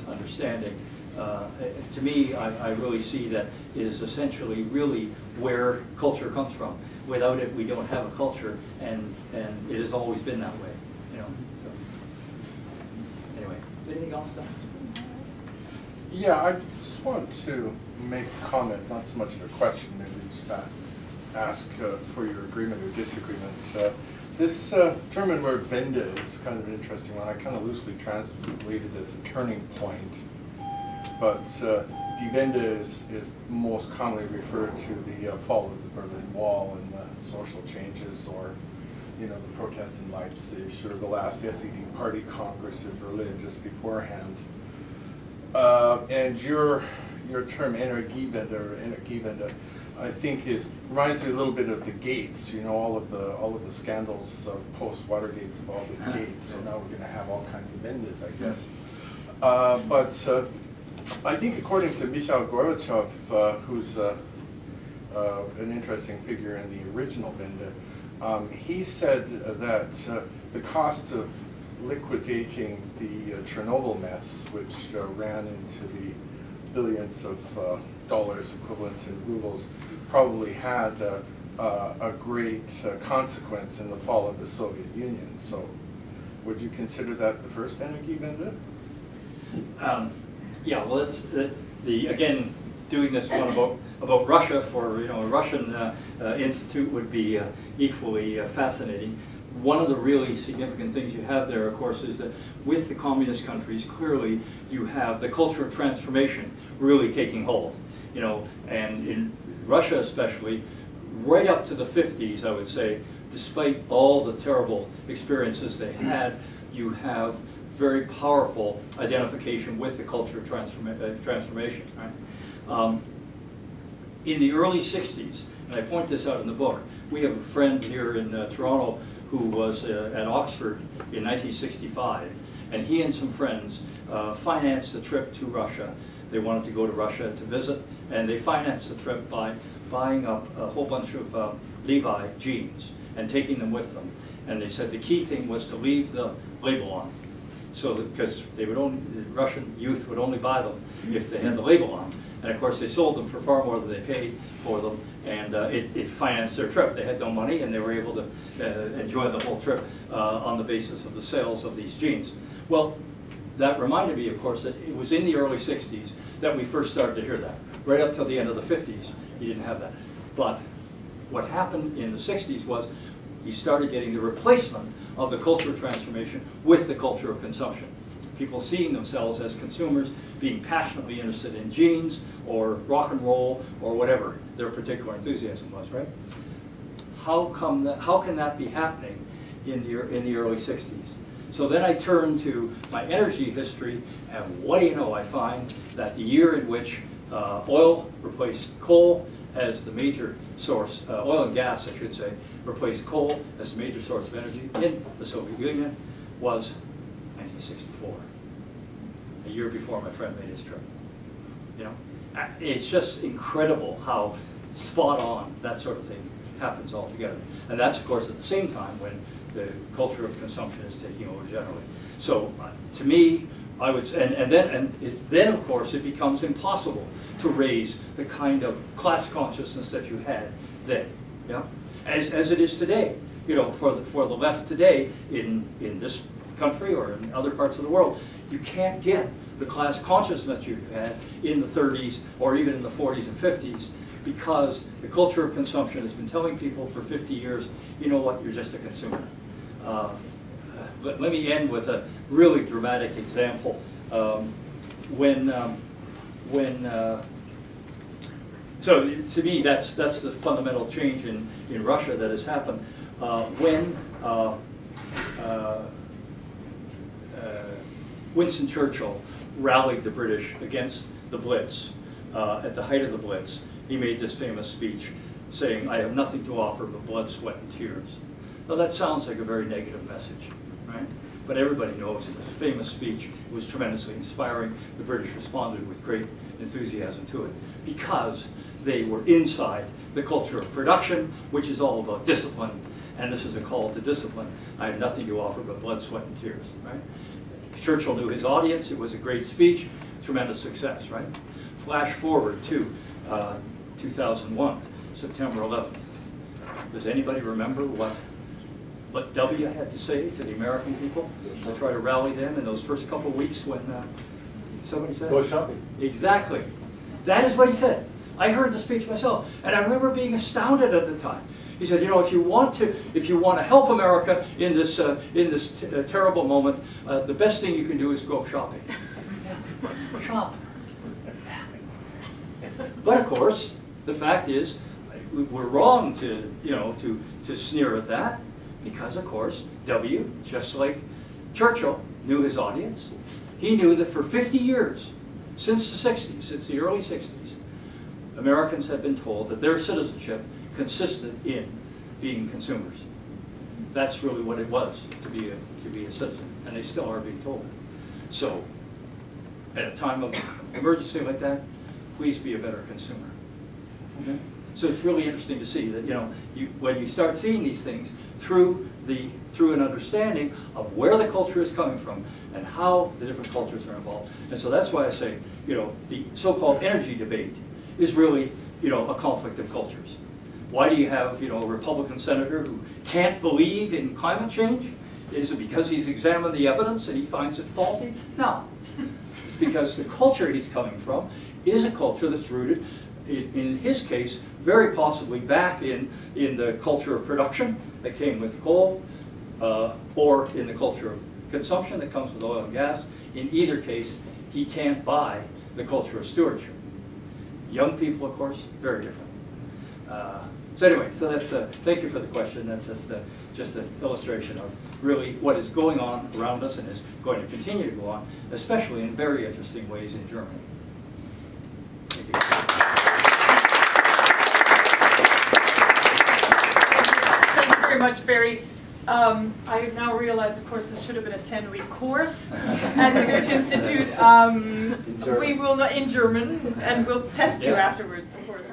understanding. To me, I really see that it is essentially really where culture comes from. Without it, we don't have a culture, and it has always been that way. So. Anyway, anything else, Don? Yeah, I just wanted to make a comment, not so much a question, maybe just ask for your agreement or disagreement. This German word Wende is kind of an interesting one. I kind of loosely translated as a turning point. But Die Wende is most commonly referred to the fall of the Berlin Wall and the social changes, or the protests in Leipzig, or the last SED Party Congress in Berlin just beforehand. And your term Energiewende, or Energiewende, I think reminds me a little bit of the gates. All of the scandals of post-Watergates of all the gates. So now we're going to have all kinds of Wendes, I guess. But I think, according to Mikhail Gorbachev, who's an interesting figure in the original Wende, he said that the cost of liquidating the Chernobyl mess, which ran into the billions of dollars equivalents in rubles, probably had a great consequence in the fall of the Soviet Union. So would you consider that the first Energiewende? Yeah, well, it's again, doing this one about Russia for a Russian institute would be equally fascinating. One of the really significant things you have there, of course, is that with the communist countries, clearly you have the culture of transformation really taking hold. And in Russia especially, right up to the 50s, I would say, despite all the terrible experiences they had, you have very powerful identification with the culture of transformation. Right? In the early 60s, and I point this out in the book, we have a friend here in Toronto who was at Oxford in 1965, and he and some friends financed a trip to Russia. They wanted to go to Russia to visit, and they financed the trip by buying up a whole bunch of Levi jeans and taking them with them. And they said the key thing was to leave the label on. So because the Russian youth would only buy them if they had the label on. And of course they sold them for far more than they paid for them, and it financed their trip. They had no money, and they were able to enjoy the whole trip on the basis of the sales of these jeans. Well, that reminded me, of course, that it was in the early 60s that we first started to hear that. Right up till the end of the 50s, you didn't have that. But what happened in the 60s was you started getting the replacement of the culture of transformation with the culture of consumption. People seeing themselves as consumers, being passionately interested in jeans or rock and roll or whatever their particular enthusiasm was, right? How can that be happening in the early 60s? So then I turn to my energy history, and what do you know? I find that the year in which oil replaced coal as the major source, oil and gas, I should say, replaced coal as the major source of energy in the Soviet Union was 1964, a year before my friend made his trip. It's just incredible how spot on that sort of thing happens altogether. And that's, of course, at the same time when the culture of consumption is taking over generally. So to me, I would say, and then of course it becomes impossible to raise the kind of class consciousness that you had then, as it is today. For the left today in this country or in other parts of the world, you can't get the class consciousness that you had in the 30s or even in the 40s and 50s, because the culture of consumption has been telling people for 50 years, you know what, you're just a consumer. But let me end with a really dramatic example. So to me, that's the fundamental change in Russia that has happened. When Winston Churchill rallied the British against the Blitz, at the height of the Blitz, he made this famous speech saying, "I have nothing to offer but blood, sweat, and tears." Now that sounds like a very negative message, right? But everybody knows it was a famous speech. It was tremendously inspiring. The British responded with great enthusiasm to it because they were inside the culture of production, which is all about discipline. And this is a call to discipline. I have nothing to offer but blood, sweat, and tears, right? Churchill knew his audience. It was a great speech, tremendous success, right? Flash forward to 2001, September 11th. Does anybody remember what W had to say to the American people to try to rally them in those first couple of weeks when somebody said? Go shopping. Exactly. That is what he said. I heard the speech myself, and I remember being astounded at the time. He said, if you want to help America in this terrible moment, the best thing you can do is go shopping. Shop. But of course, the fact is, we're wrong to sneer at that, because of course, W, just like Churchill, knew his audience. He knew that for 50 years, since the 60s, since the early 60s, Americans had been told that their citizenship consisted in being consumers. That's really what it was to be a citizen, and they still are being told it. So, at a time of emergency like that, please be a better consumer. Okay? So it's really interesting to see that when you start seeing these things through an understanding of where the culture is coming from and how the different cultures are involved. And so that's why I say, the so-called energy debate is really, you know, a conflict of cultures. Why do you have, you know, a Republican senator who can't believe in climate change? Is it because he's examined the evidence and he finds it faulty? No. It's because the culture he's coming from is a culture that's rooted, in his case, very possibly back in the culture of production that came with coal, or in the culture of consumption that comes with oil and gas. In either case, he can't buy the culture of stewardship. Young people, of course, very different. So anyway, so that's thank you for the question. That's just an illustration of really what is going on around us and is going to continue to go on, especially in very interesting ways in Germany. Thank you. Thank you very much, Barry. I now realize, of course, this should have been a 10-week course at the Goethe Institute. We will, in German, and we'll test you afterwards, of course.